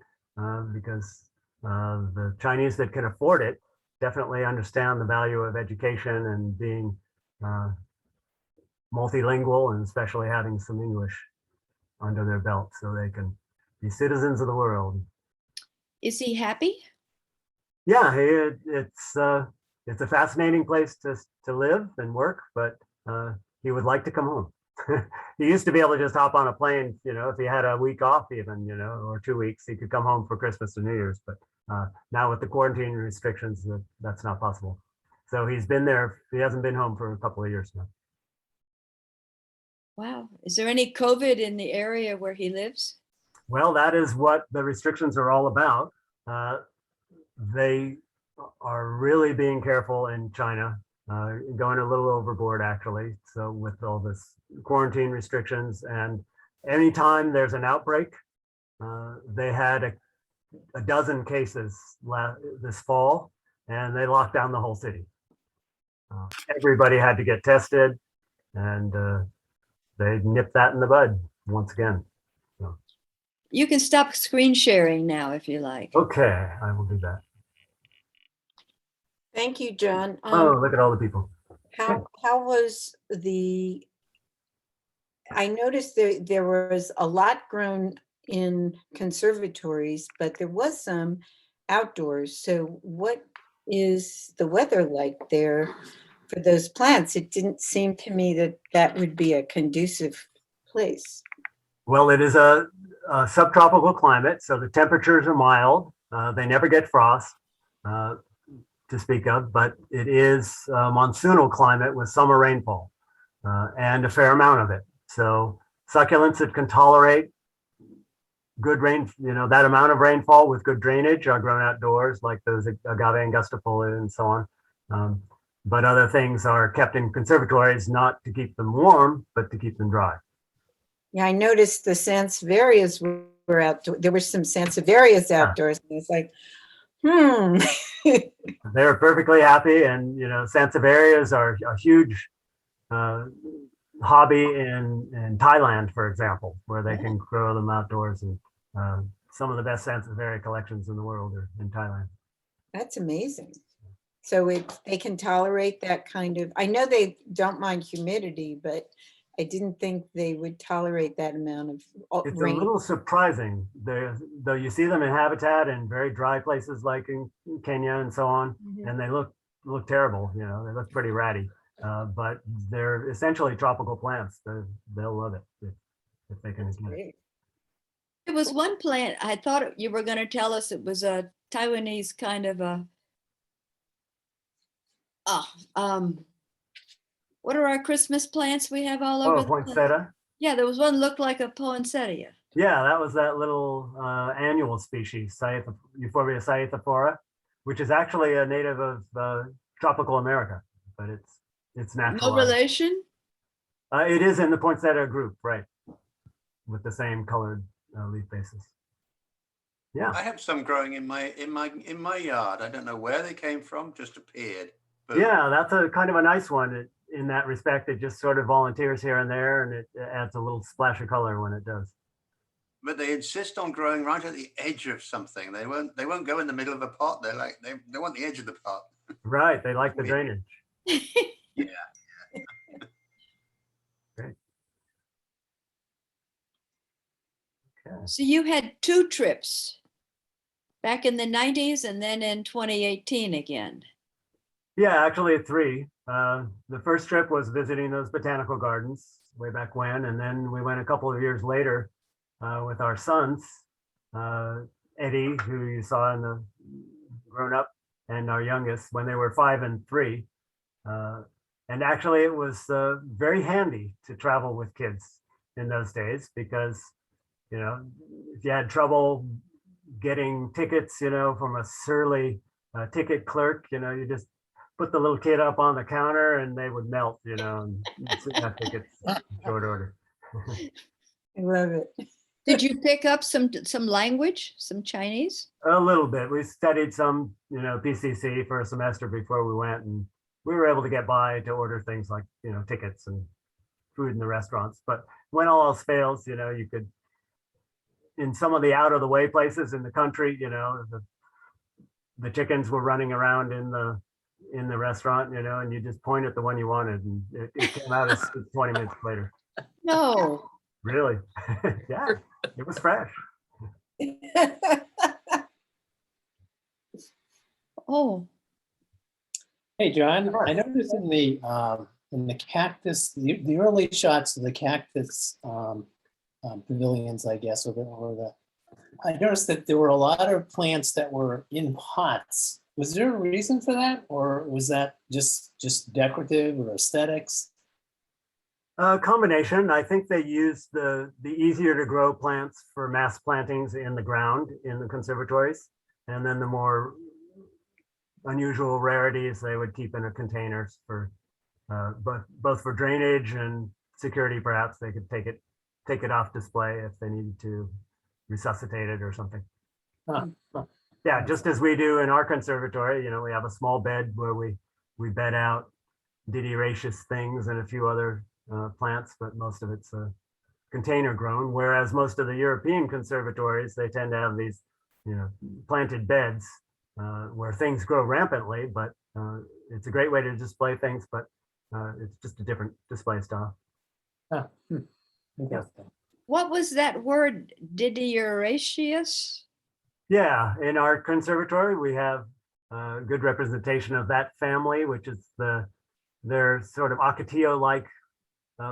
[SPEAKER 2] because the Chinese that can afford it definitely understand the value of education and being multilingual, and especially having some English under their belt so they can be citizens of the world.
[SPEAKER 3] Is he happy?
[SPEAKER 2] Yeah, it's a fascinating place to live and work, but he would like to come home. He used to be able to just hop on a plane, if he had a week off even, or 2 weeks, he could come home for Christmas and New Year's. But now with the quarantine restrictions, that's not possible. So he's been there. He hasn't been home for a couple of years now.
[SPEAKER 3] Wow. Is there any COVID in the area where he lives?
[SPEAKER 2] Well, that is what the restrictions are all about. They are really being careful in China, going a little overboard actually. So with all this quarantine restrictions, and anytime there's an outbreak, they had a dozen cases this fall, and they locked down the whole city. Everybody had to get tested, and they nipped that in the bud once again. So.
[SPEAKER 3] You can stop screen sharing now if you like.
[SPEAKER 2] Okay, I will do that.
[SPEAKER 1] Thank you, John.
[SPEAKER 2] Oh, look at all the people.
[SPEAKER 1] How was I noticed there was a lot grown in conservatories, but there was some outdoors. So what is the weather like there for those plants? It didn't seem to me that would be a conducive place.
[SPEAKER 2] Well, it is a subtropical climate, so the temperatures are mild. They never get frost to speak of, but it is a monsoonal climate with summer rainfall and a fair amount of it. So succulents that can tolerate good rain, that amount of rainfall with good drainage are grown outdoors, like those agave angustifolia and so on. But other things are kept in conservatories, not to keep them warm, but to keep them dry.
[SPEAKER 1] Yeah, I noticed the sansevieras were outdoor. There were some Sansevierias outdoors, and it's like,
[SPEAKER 2] They were perfectly happy, and Sansevierias are a huge hobby in Thailand, for example, where they can grow them outdoors, and some of the best Sansevieria collections in the world are in Thailand.
[SPEAKER 1] That's amazing. So they can tolerate that kind of, I know they don't mind humidity, but I didn't think they would tolerate that amount of
[SPEAKER 2] It's
[SPEAKER 1] rain.
[SPEAKER 2] a little surprising, though you see them in habitat in very dry places like in Kenya and so on, and they look terrible. They look pretty ratty, but they're essentially tropical plants. They'll love it if they can
[SPEAKER 1] That's
[SPEAKER 2] get it.
[SPEAKER 1] great.
[SPEAKER 3] There was one plant, I thought you were going to tell us it was a Taiwanese kind of a, what are our Christmas plants we have all over
[SPEAKER 2] Oh,
[SPEAKER 3] the place?
[SPEAKER 2] poinsettia.
[SPEAKER 3] Yeah, there was one looked like a poinsettia.
[SPEAKER 2] Yeah, that was that little annual species, Euphorbia scythophora, which is actually a native of tropical America, but it's natural.
[SPEAKER 3] No relation?
[SPEAKER 2] It is in the poinsettia group, right, with the same colored leaf bases. Yeah.
[SPEAKER 4] I have some growing in my yard. I don't know where they came from, just appeared. Boom.
[SPEAKER 2] Yeah, that's a kind of a nice one in that respect. It just sort of volunteers here and there, and it adds a little splash of color when it does.
[SPEAKER 4] But they insist on growing right at the edge of something. They won't go in the middle of a pot. They're like they want the edge of the pot.
[SPEAKER 2] Right, they like the
[SPEAKER 4] Weird.
[SPEAKER 2] drainage.
[SPEAKER 4] Yeah.
[SPEAKER 2] Great. Okay.
[SPEAKER 3] So you had 2 trips back in the 90s and then in 2018 again.
[SPEAKER 2] Yeah, actually 3. The first trip was visiting those botanical gardens way back when, and then we went a couple of years later with our sons, Eddie, who you saw in the grown up, and our youngest when they were 5 and 3. And actually it was very handy to travel with kids in those days because, if you had trouble getting tickets, from a surly ticket clerk, you just put the little kid up on the counter and they would melt, and you'd have tickets in short order.
[SPEAKER 1] I love it.
[SPEAKER 3] Did you pick up some language, some Chinese?
[SPEAKER 2] A little bit. We studied some, PCC for a semester before we went, and we were able to get by to order things like, tickets and food in the restaurants. But when all else fails, you could, in some of the out of the way places in the country, the chickens were running around in the restaurant, and you just point at the one you wanted, and it came out as 20 minutes later.
[SPEAKER 3] No.
[SPEAKER 2] Really? Yeah, it was fresh.
[SPEAKER 3] Oh,
[SPEAKER 5] Hey, John, I noticed in the cactus, the early shots of the cactus pavilions, I guess, I noticed that there were a lot of plants that were in pots. Was there a reason for that, or was that just decorative or aesthetics?
[SPEAKER 2] A combination. I think they used the easier to grow plants for mass plantings in the ground in the conservatories, and then the more unusual rarities they would keep in a containers for both for drainage and security. Perhaps they could take it off display if they needed to resuscitate it or something.
[SPEAKER 5] Huh.
[SPEAKER 2] Yeah, just as we do in our conservatory. We have a small bed where we bed out didioraceous things and a few other plants, but most of it's container grown, whereas most of the European conservatories, they tend to have these planted beds where things grow rampantly, but it's a great way to display things, but it's just a different display style.
[SPEAKER 5] Huh. Interesting.
[SPEAKER 3] what was that word? Didioraceous?
[SPEAKER 2] Yeah, in our conservatory, we have good representation of that family, which is they're sort of ocotillo-like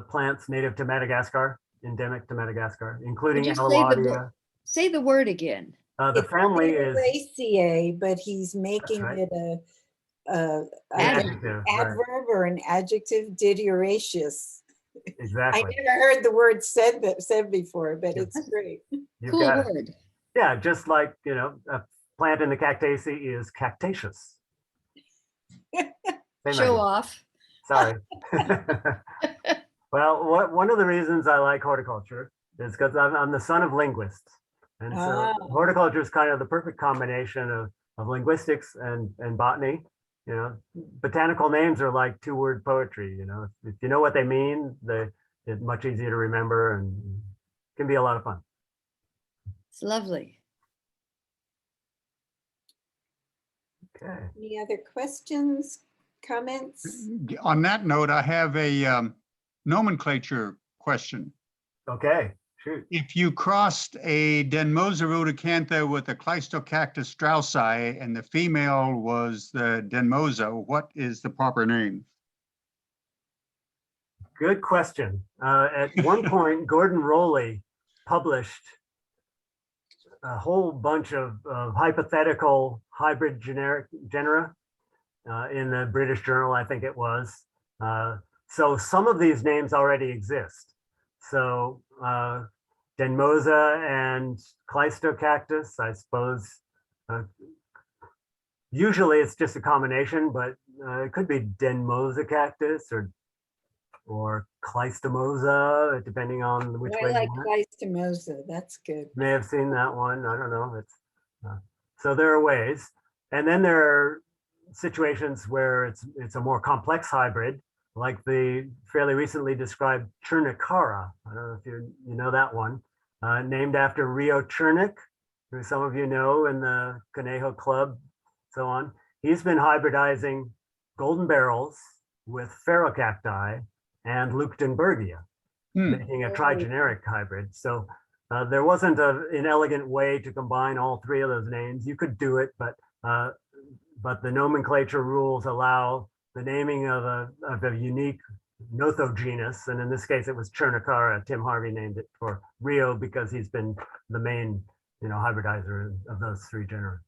[SPEAKER 2] plants native to Madagascar, endemic to Madagascar, including
[SPEAKER 3] Would you say the
[SPEAKER 2] Aloadia.
[SPEAKER 3] word? Say the word again.
[SPEAKER 2] The family is
[SPEAKER 1] Didioraceae, but he's making
[SPEAKER 2] right.
[SPEAKER 1] it
[SPEAKER 2] an
[SPEAKER 1] an
[SPEAKER 2] adjective, right?
[SPEAKER 1] adverb or an adjective, didioraceous. I
[SPEAKER 2] Exactly.
[SPEAKER 1] never heard the word said before, but it's great.
[SPEAKER 2] You've
[SPEAKER 3] Cool
[SPEAKER 2] got it.
[SPEAKER 3] word.
[SPEAKER 2] Yeah, just like, a plant in the Cactaceae is cactaceous. Same
[SPEAKER 3] Show
[SPEAKER 2] idea.
[SPEAKER 3] off.
[SPEAKER 2] Sorry. Well, one of the reasons I like horticulture is because I'm the son of linguists. And so
[SPEAKER 1] Ah.
[SPEAKER 2] horticulture is kind of the perfect combination of linguistics and botany. You know, botanical names are like two-word poetry. You know, if you know what they mean, it's much easier to remember and can be a lot of fun.
[SPEAKER 3] It's lovely.
[SPEAKER 2] Okay.
[SPEAKER 1] Any other questions, comments?
[SPEAKER 6] On that note, I have a nomenclature question.
[SPEAKER 2] Okay. Shoot.
[SPEAKER 6] If you crossed a Denmosa rudicantha with a Cleistocactus straussii and the female was the Denmosa, what is the proper name?
[SPEAKER 2] Good question. At one point, Gordon Rowley published a whole bunch of hypothetical hybrid genera in the British Journal, I think it was. So some of these names already exist. So Denmosa and Cleistocactus, I suppose. Usually it's just a combination, but it could be Denmosa cactus or Cleistomosa, depending on which
[SPEAKER 1] I
[SPEAKER 2] way
[SPEAKER 1] like
[SPEAKER 2] you want.
[SPEAKER 1] Cleistomosa. That's good.
[SPEAKER 2] May have seen that one. I don't know. So there are ways, and then there are situations where it's a more complex hybrid, like the fairly recently described Churnicara. I don't know if you know that one, named after Rio Chernik, who some of you know in the Conejo Club, so on. He's been hybridizing golden barrels with ferrocacti and Leuchtenbergia, making a trigeneric hybrid. So there wasn't an inelegant way to combine all three of those names. You could do it, but the nomenclature rules allow the naming of a unique nothogenus, and in this case it was Churnicara. Tim Harvey named it for Rio because he's been the main, hybridizer of those three genera.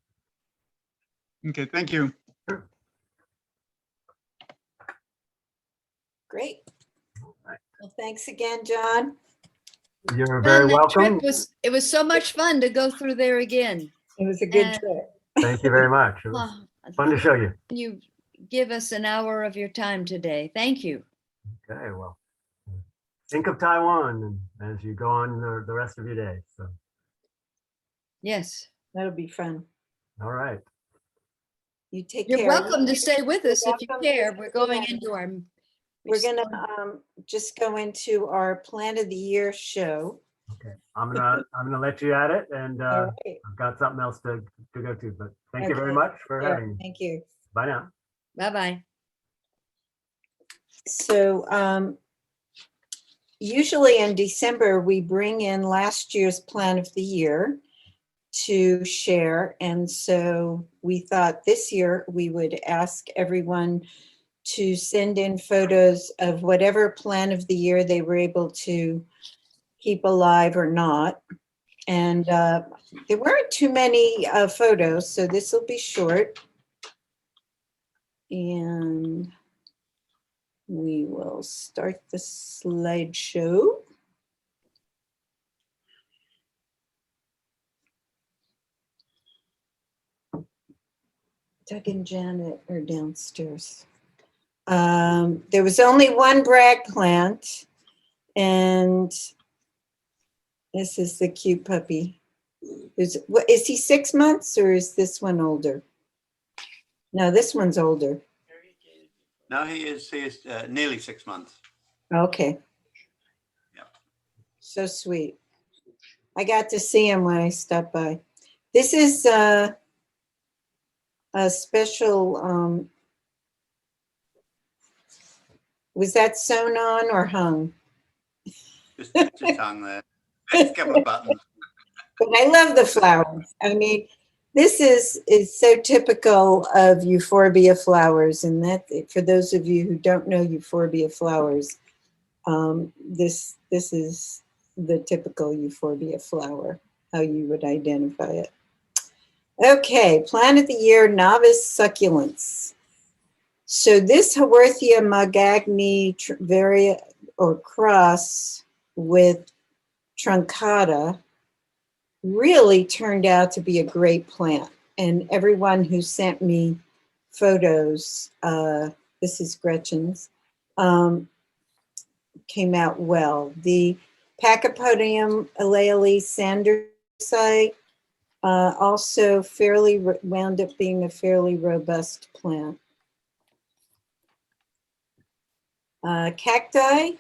[SPEAKER 6] Okay, thank you.
[SPEAKER 1] Great. Well, thanks again, John.
[SPEAKER 2] You're
[SPEAKER 3] John,
[SPEAKER 2] very
[SPEAKER 3] that trip
[SPEAKER 2] welcome.
[SPEAKER 3] it was so much fun to go through there again.
[SPEAKER 1] It was a good
[SPEAKER 3] And-
[SPEAKER 1] trip.
[SPEAKER 2] Thank you very much. It was fun to show you.
[SPEAKER 3] You give us an hour of your time today. Thank you.
[SPEAKER 2] Okay, well, think of Taiwan as you go on the rest of your day. So,
[SPEAKER 3] Yes.
[SPEAKER 1] That'll be fun.
[SPEAKER 2] all right.
[SPEAKER 1] You take
[SPEAKER 3] You're
[SPEAKER 1] care.
[SPEAKER 3] welcome to stay with us if you
[SPEAKER 1] welcome to
[SPEAKER 3] care.
[SPEAKER 1] stay
[SPEAKER 3] We're going
[SPEAKER 1] with us.
[SPEAKER 3] into our.
[SPEAKER 1] We're gonna just go into our Plant of the Year show.
[SPEAKER 2] Okay, I'm gonna let you at it, and
[SPEAKER 1] All right.
[SPEAKER 2] I've got something else to go to. But thank you very
[SPEAKER 1] Okay.
[SPEAKER 2] much for
[SPEAKER 1] Yeah,
[SPEAKER 2] having me.
[SPEAKER 1] thank you.
[SPEAKER 2] Bye now.
[SPEAKER 3] Bye-bye.
[SPEAKER 1] So usually in December, we bring in last year's Plant of the Year to share. And so we thought this year we would ask everyone to send in photos of whatever Plant of the Year they were able to keep alive or not. And there weren't too many photos, so this will be short. And we will start the slideshow. Doug and Janet are downstairs. There was only one brag plant, and this is the cute puppy. Is he 6 months or is this one older? No, this one's older.
[SPEAKER 4] No, he is nearly 6 months.
[SPEAKER 1] Okay.
[SPEAKER 4] Yep.
[SPEAKER 1] So sweet. I got to see him when I stopped by. This is a special, was that sewn on or hung?
[SPEAKER 4] Just hung there. A couple of buttons.
[SPEAKER 1] But I love the flowers. I mean, this is so typical of euphorbia flowers. And that, for those of you who don't know euphorbia flowers, this is the typical euphorbia flower, how you would identify it. Okay, Plant of the Year, novice succulents. So this Haworthia magagni varia or cross with truncata really turned out to be a great plant. And everyone who sent me photos, this is Gretchen's, came out well. The Pachypodium aleali Sanders site. Also wound up being a fairly robust plant. Cacti.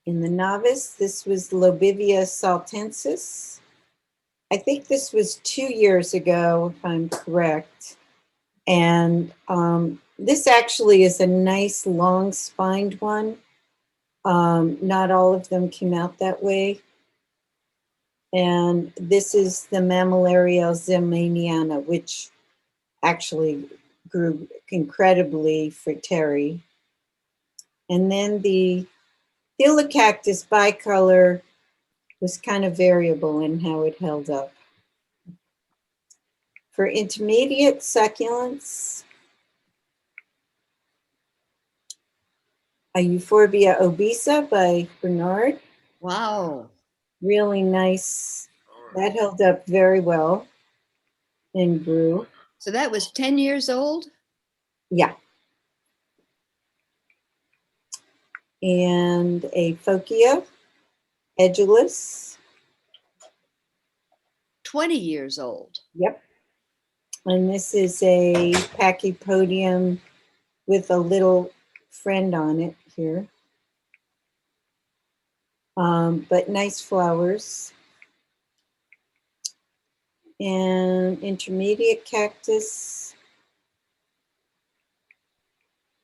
[SPEAKER 1] In the novice, this was Lobivia saltensis. I think this was 2 years ago, if I'm correct. And this actually is a nice long spined one. Not all of them came out that way. And this is the Mammillaria zemaniana, which actually grew incredibly for Terry. And then the Thelicactus bicolor was kind of variable in how it held up. For intermediate succulents, a Euphorbia obesa by Bernard.
[SPEAKER 3] Wow.
[SPEAKER 1] Really nice. That held up very well and grew.
[SPEAKER 3] So that was 10 years old?
[SPEAKER 1] Yeah. And a Phocia edulis.
[SPEAKER 3] 20 years old.
[SPEAKER 1] Yep. And this is a Pachypodium with a little friend on it here. But nice flowers. And intermediate cactus.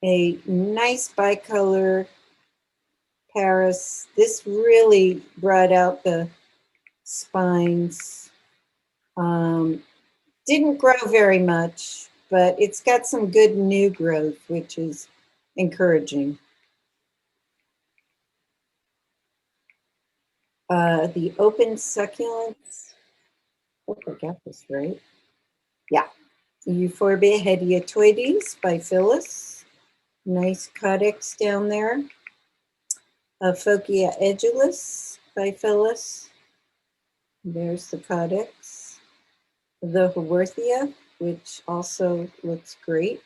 [SPEAKER 1] A nice bicolor Paris. This really brought out the spines. Didn't grow very much, but it's got some good new growth, which is encouraging. The open succulents. Hope I got this right. Yeah. Euphorbia hediatoides by Phyllis. Nice codex down there. Phocia edulis by Phyllis. There's the codex. The Haworthia, which also looks great.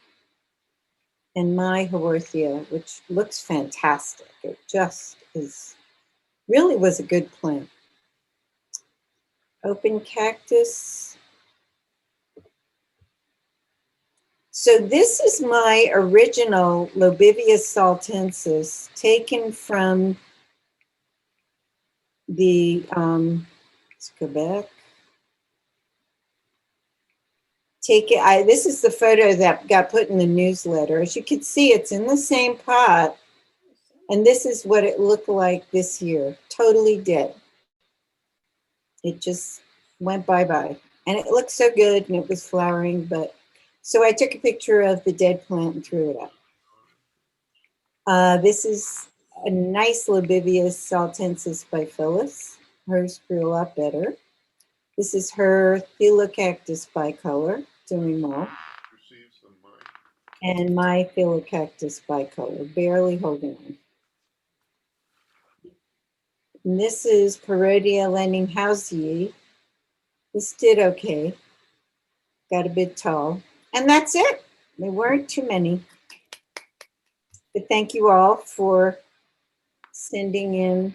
[SPEAKER 1] And my Haworthia, which looks fantastic. It just is, really was a good plant. Open cactus. So this is my original Lobivia saltensis taken from the, let's go back. This is the photo that got put in the newsletter. As you can see, it's in the same pot. And this is what it looked like this year, totally dead. It just went bye-bye. And it looked so good and it was flowering, but so I took a picture of the dead plant and threw it up. This is a nice Lobivia saltensis by Phyllis. Hers grew a lot better. This is her Thelicactus bicolor, doing well. And my Thelicactus bicolor, barely holding on. And this is Parodia Lenninghausii. This did okay. Got a bit tall. And that's it. There weren't too many. But thank you all for sending in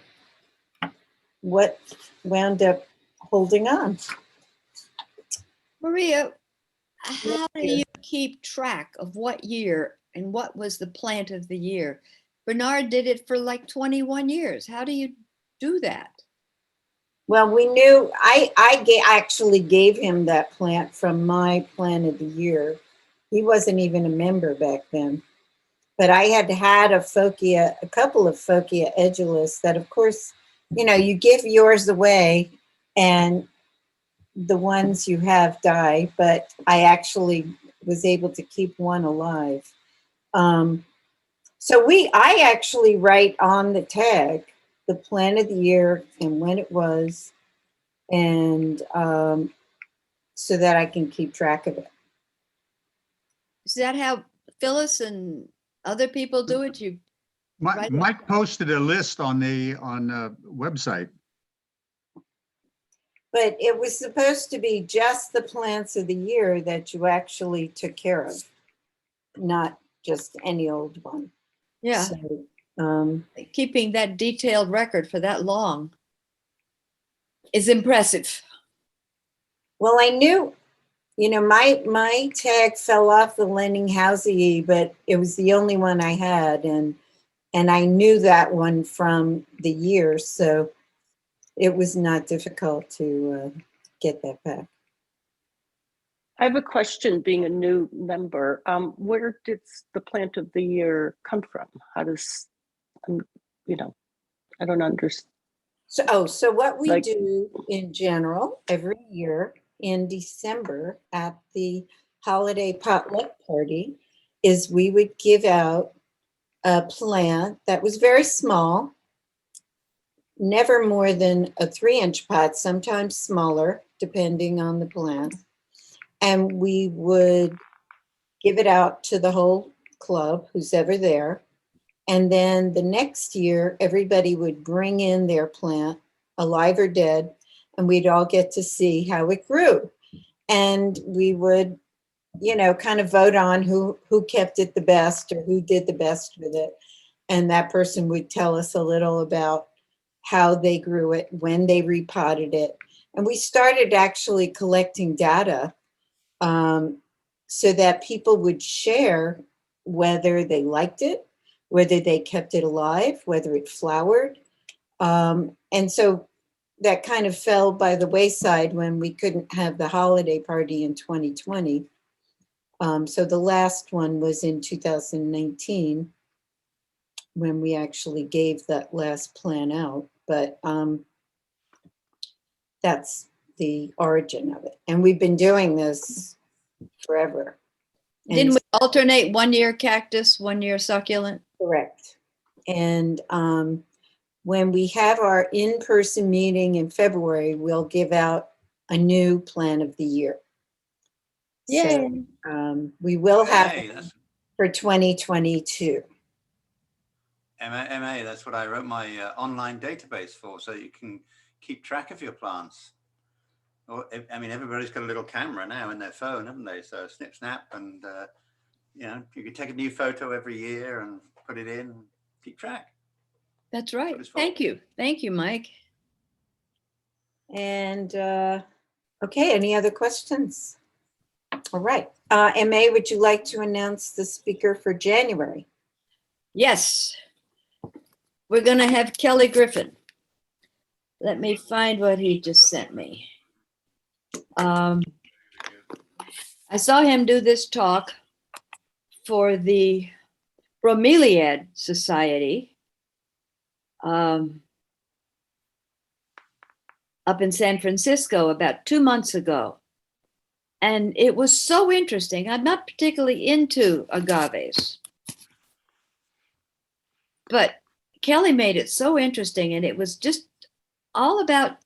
[SPEAKER 1] what wound up holding on.
[SPEAKER 3] Maria, how do you keep track of what year and what was the plant of the year? Bernard did it for like 21 years. How do you do that?
[SPEAKER 1] Well, we knew, I actually gave him that plant from my plant of the year. He wasn't even a member back then. But I had had a couple of Phocia edulis that, of course, you know, you give yours away and the ones you have die, but I actually was able to keep one alive. So I actually write on the tag the plant of the year and when it was, and so that I can keep track of it.
[SPEAKER 3] Is that how Phyllis and other people do it? You Right.
[SPEAKER 6] Mike posted a list on the website.
[SPEAKER 1] But it was supposed to be just the plants of the year that you actually took care of, not just any old one.
[SPEAKER 3] Yeah.
[SPEAKER 1] So
[SPEAKER 3] Keeping that detailed record for that long is impressive.
[SPEAKER 1] Well, I knew, my tag fell off the Lenninghausie, but it was the only one I had, and I knew that one from the year, so it was not difficult to get that back.
[SPEAKER 7] I have a question, being a new member. Where did the plant of the year come from? How does, I don't understand.
[SPEAKER 1] So what we
[SPEAKER 7] Like-
[SPEAKER 1] do in general every year in December at the holiday potluck party is we would give out a plant that was very small, never more than a 3-inch pot, sometimes smaller, depending on the plant. And we would give it out to the whole club, who's ever there. And then the next year, everybody would bring in their plant, alive or dead, and we'd all get to see how it grew. And we would, kind of vote on who kept it the best or who did the best with it. And that person would tell us a little about how they grew it, when they repotted it. And we started actually collecting data so that people would share whether they liked it, whether they kept it alive, whether it flowered. And so that kind of fell by the wayside when we couldn't have the holiday party in 2020. So the last one was in 2019 when we actually gave that last plan out. But that's the origin of it. And we've been doing this forever.
[SPEAKER 3] Didn't we alternate 1 year cactus, 1 year succulent?
[SPEAKER 1] Correct. And when we have our in-person meeting in February, we'll give out a new plan of the year.
[SPEAKER 3] Yay.
[SPEAKER 1] So we will have
[SPEAKER 4] Hey,
[SPEAKER 1] it
[SPEAKER 4] that's
[SPEAKER 1] for 2022.
[SPEAKER 4] MA, that's what I wrote my online database for, so you can keep track of your plants. Or, everybody's got a little camera now in their phone, haven't they? So snip, snap, and you can take a new photo every year and put it in, and keep track.
[SPEAKER 3] That's right.
[SPEAKER 4] what it's for.
[SPEAKER 3] Thank you. Thank you, Mike.
[SPEAKER 1] And okay, any other questions? All right. MA, would you like to announce the speaker for January?
[SPEAKER 3] Yes. We're going to have Kelly Griffin. Let me find what he just sent me. I saw him do this talk for the Bromeliad Society up in San Francisco about 2 months ago. And it was so interesting. I'm not particularly into agaves, but Kelly made it so interesting, and it was just all about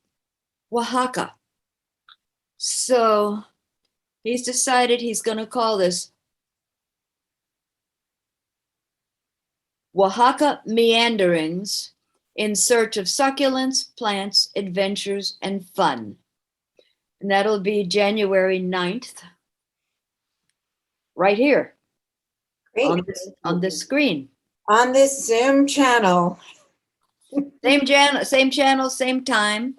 [SPEAKER 3] Oaxaca. So he's decided he's going to call this Oaxaca Meanderings in Search of Succulents, Plants, Adventures, and Fun. And that'll be January 9th, right here
[SPEAKER 1] Great.
[SPEAKER 3] on this screen.
[SPEAKER 1] On this Zoom channel.
[SPEAKER 3] Same channel, same time.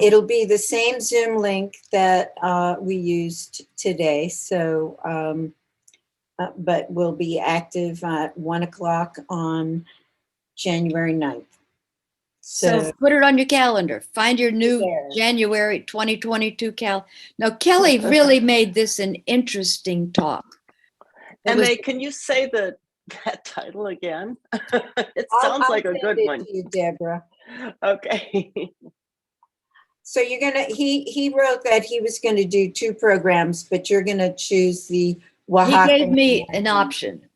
[SPEAKER 1] It'll be the same Zoom link that we used today. So, but we'll be active at 1 o'clock on January 9th.
[SPEAKER 3] So put it on your calendar. Find your new
[SPEAKER 1] There.
[SPEAKER 3] January 2022 Now, Kelly really made this an interesting talk. It was-
[SPEAKER 7] MA, can you say that title again? It
[SPEAKER 1] I'll
[SPEAKER 7] sounds like a
[SPEAKER 1] send
[SPEAKER 7] good
[SPEAKER 1] it
[SPEAKER 7] one.
[SPEAKER 1] to you, Deborah.
[SPEAKER 7] Okay.
[SPEAKER 1] So you're gonna, he wrote that he was gonna do 2 programs, but you're gonna choose the
[SPEAKER 3] He
[SPEAKER 1] Oaxaca.
[SPEAKER 3] gave me an option.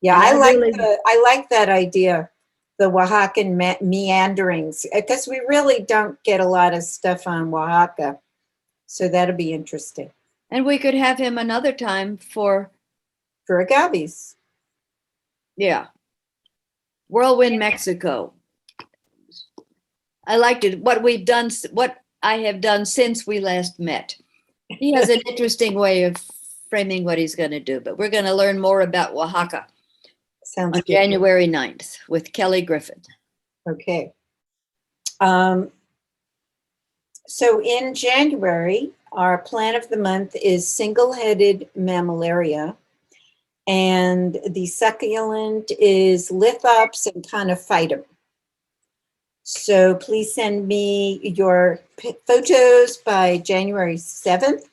[SPEAKER 1] Yeah,
[SPEAKER 3] and
[SPEAKER 1] I
[SPEAKER 3] I
[SPEAKER 1] like
[SPEAKER 3] really-
[SPEAKER 1] I like that idea, the Oaxacan meanderings, because we really don't get a lot of stuff on Oaxaca. So that'll be interesting
[SPEAKER 3] And we could have him another time for,
[SPEAKER 1] for agaves.
[SPEAKER 3] yeah, Whirlwind Mexico. I liked it. What I have done since we last met. He has an interesting way of framing what he's going to do, but we're going to learn more about Oaxaca.
[SPEAKER 1] Sounds
[SPEAKER 3] on
[SPEAKER 1] good.
[SPEAKER 3] January 9th with Kelly Griffin.
[SPEAKER 1] Okay. So in January, our plant of the month is single-headed mammillaria. And the succulent is lithops and conophytum. So please send me your photos by January 7th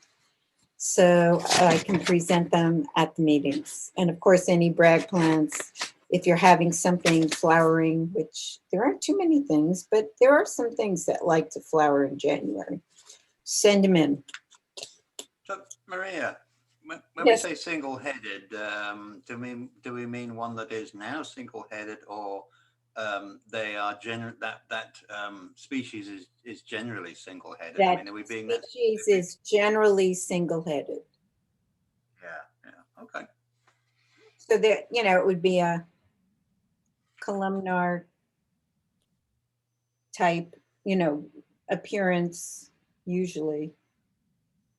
[SPEAKER 1] so I can present them at the meetings. And of course, any brag plants, if you're having something flowering, which there aren't too many things, but there are some things that like to flower in January. Send them in.
[SPEAKER 4] So Maria, when
[SPEAKER 1] Yes.
[SPEAKER 4] we say single-headed, do we mean one that is now single-headed, or they are that species is generally single-headed? I
[SPEAKER 1] That
[SPEAKER 4] mean, are we being that
[SPEAKER 1] species
[SPEAKER 4] specific?
[SPEAKER 1] is generally single-headed.
[SPEAKER 4] Yeah, okay.
[SPEAKER 1] So there, you know, it would be a columnar type, you know, appearance usually.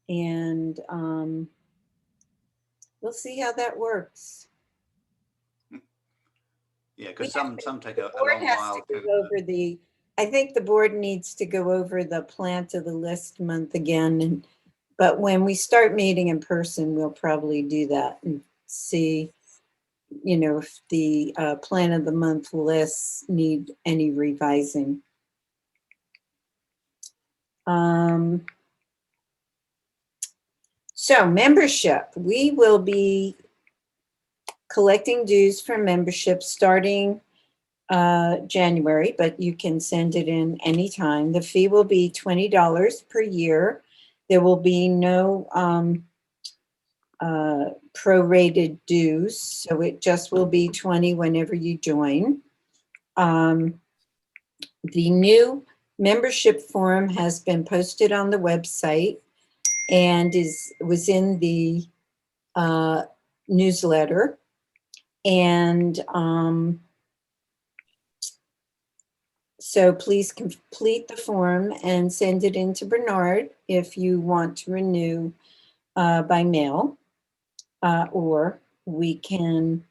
[SPEAKER 1] And we'll see how that works.
[SPEAKER 4] Yeah,
[SPEAKER 1] We
[SPEAKER 4] because
[SPEAKER 1] have
[SPEAKER 4] some take
[SPEAKER 1] The
[SPEAKER 4] a
[SPEAKER 1] board
[SPEAKER 4] long
[SPEAKER 1] has
[SPEAKER 4] while
[SPEAKER 1] to
[SPEAKER 4] to.
[SPEAKER 1] go over the, I think the board needs to go over the plant of the list month again. But when we start meeting in person, we'll probably do that and see, you know, if the plant of the month lists need any revising. So membership, we will be collecting dues for membership starting January, but you can send it in anytime. The fee will be $20 per year. There will be no prorated dues, so it just will be 20 whenever you join. The new membership form has been posted on the website and was in the newsletter. And so please complete the form and send it in to Bernard if you want to renew by mail, or we can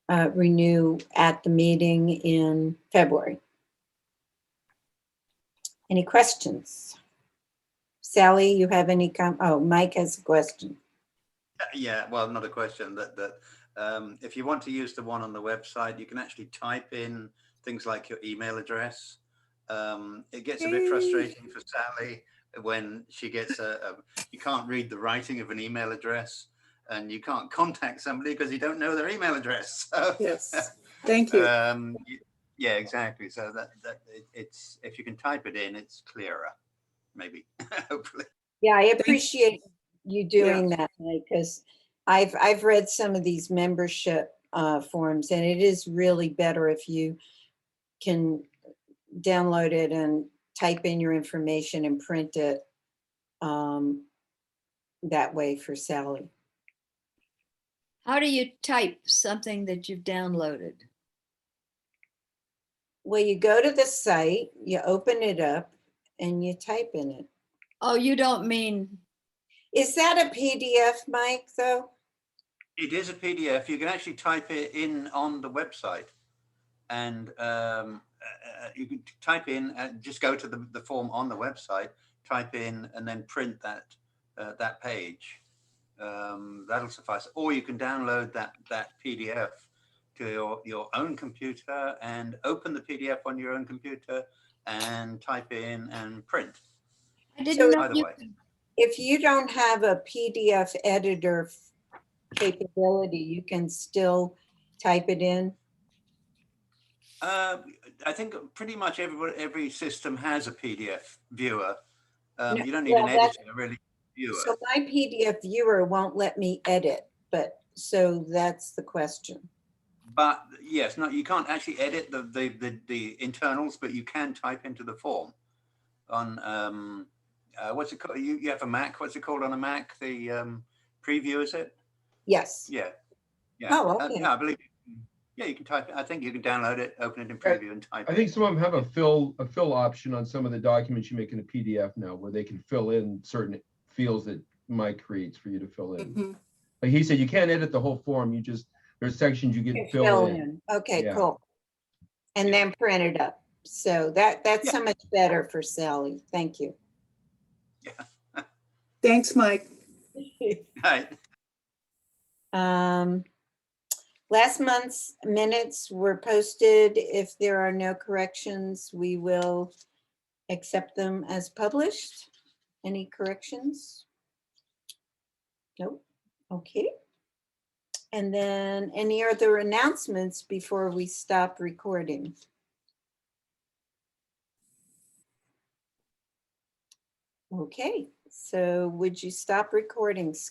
[SPEAKER 1] renew at the meeting in February. Any questions? Sally, you have any oh, Mike has a question.
[SPEAKER 4] Yeah, well, not a question. That if you want to use the one on the website, you can actually type in things like your email address. It gets a bit frustrating for Sally when she gets you can't read the writing of an email address, and you can't contact somebody because you don't know their email address. So,
[SPEAKER 1] Yes, thank you.
[SPEAKER 4] Yeah, exactly. So it's if you can type it in, it's clearer, maybe, hopefully.
[SPEAKER 1] Yeah, I appreciate you doing that, Mike, because I've read some of these membership forms, and it is really better if you can download it and type in your information and print it that way for Sally.
[SPEAKER 3] How do you type something that you've downloaded?
[SPEAKER 1] Well, you go to the site, you open it up, and you type in it.
[SPEAKER 3] Oh, you don't mean,
[SPEAKER 1] Is that a PDF, Mike, though?
[SPEAKER 4] It is a PDF. You can actually type it in on the website, and you can type in, just go to the form on the website, type in, and then print that page. That'll suffice. Or you can download that PDF to your own computer and open the PDF on your own computer and type in and print.
[SPEAKER 3] I didn't know
[SPEAKER 4] Either
[SPEAKER 3] you
[SPEAKER 4] way.
[SPEAKER 3] could.
[SPEAKER 1] If you don't have a PDF editor capability, you can still type it in.
[SPEAKER 4] I think pretty much every system has a PDF viewer.
[SPEAKER 1] No,
[SPEAKER 4] You don't need
[SPEAKER 1] well,
[SPEAKER 4] an editor, really, viewer.
[SPEAKER 1] So my PDF viewer won't let me edit, but so that's the question.
[SPEAKER 4] But yes, no, you can't actually edit the internals, but you can type into the form on what's it called? You have a Mac. What's it called on a Mac? The preview, is it?
[SPEAKER 1] Yes.
[SPEAKER 4] Yeah, yeah.
[SPEAKER 1] Oh, okay.
[SPEAKER 4] Yeah, I believe. Yeah, you can type it. I think you can download it, open it in preview, and type
[SPEAKER 8] I
[SPEAKER 4] it.
[SPEAKER 8] think some of them have a fill option on some of the documents you make in a PDF now, where they can fill in certain fields that Mike creates for you to fill in.
[SPEAKER 1] Mhm.
[SPEAKER 8] Like he said, you can't edit the whole form. You just There's sections you
[SPEAKER 1] You
[SPEAKER 8] can
[SPEAKER 1] can
[SPEAKER 8] fill in.
[SPEAKER 1] Okay,
[SPEAKER 8] Yeah.
[SPEAKER 1] cool. And then print it up. So that's so much better for Sally. Thank you.
[SPEAKER 9] Thanks, Mike.
[SPEAKER 4] Right.
[SPEAKER 1] Last month's minutes were posted. If there are no corrections, we will accept them as published. Any corrections? Nope. Okay. And then any other announcements before we stop recording? Okay, so would you stop recording, Scott?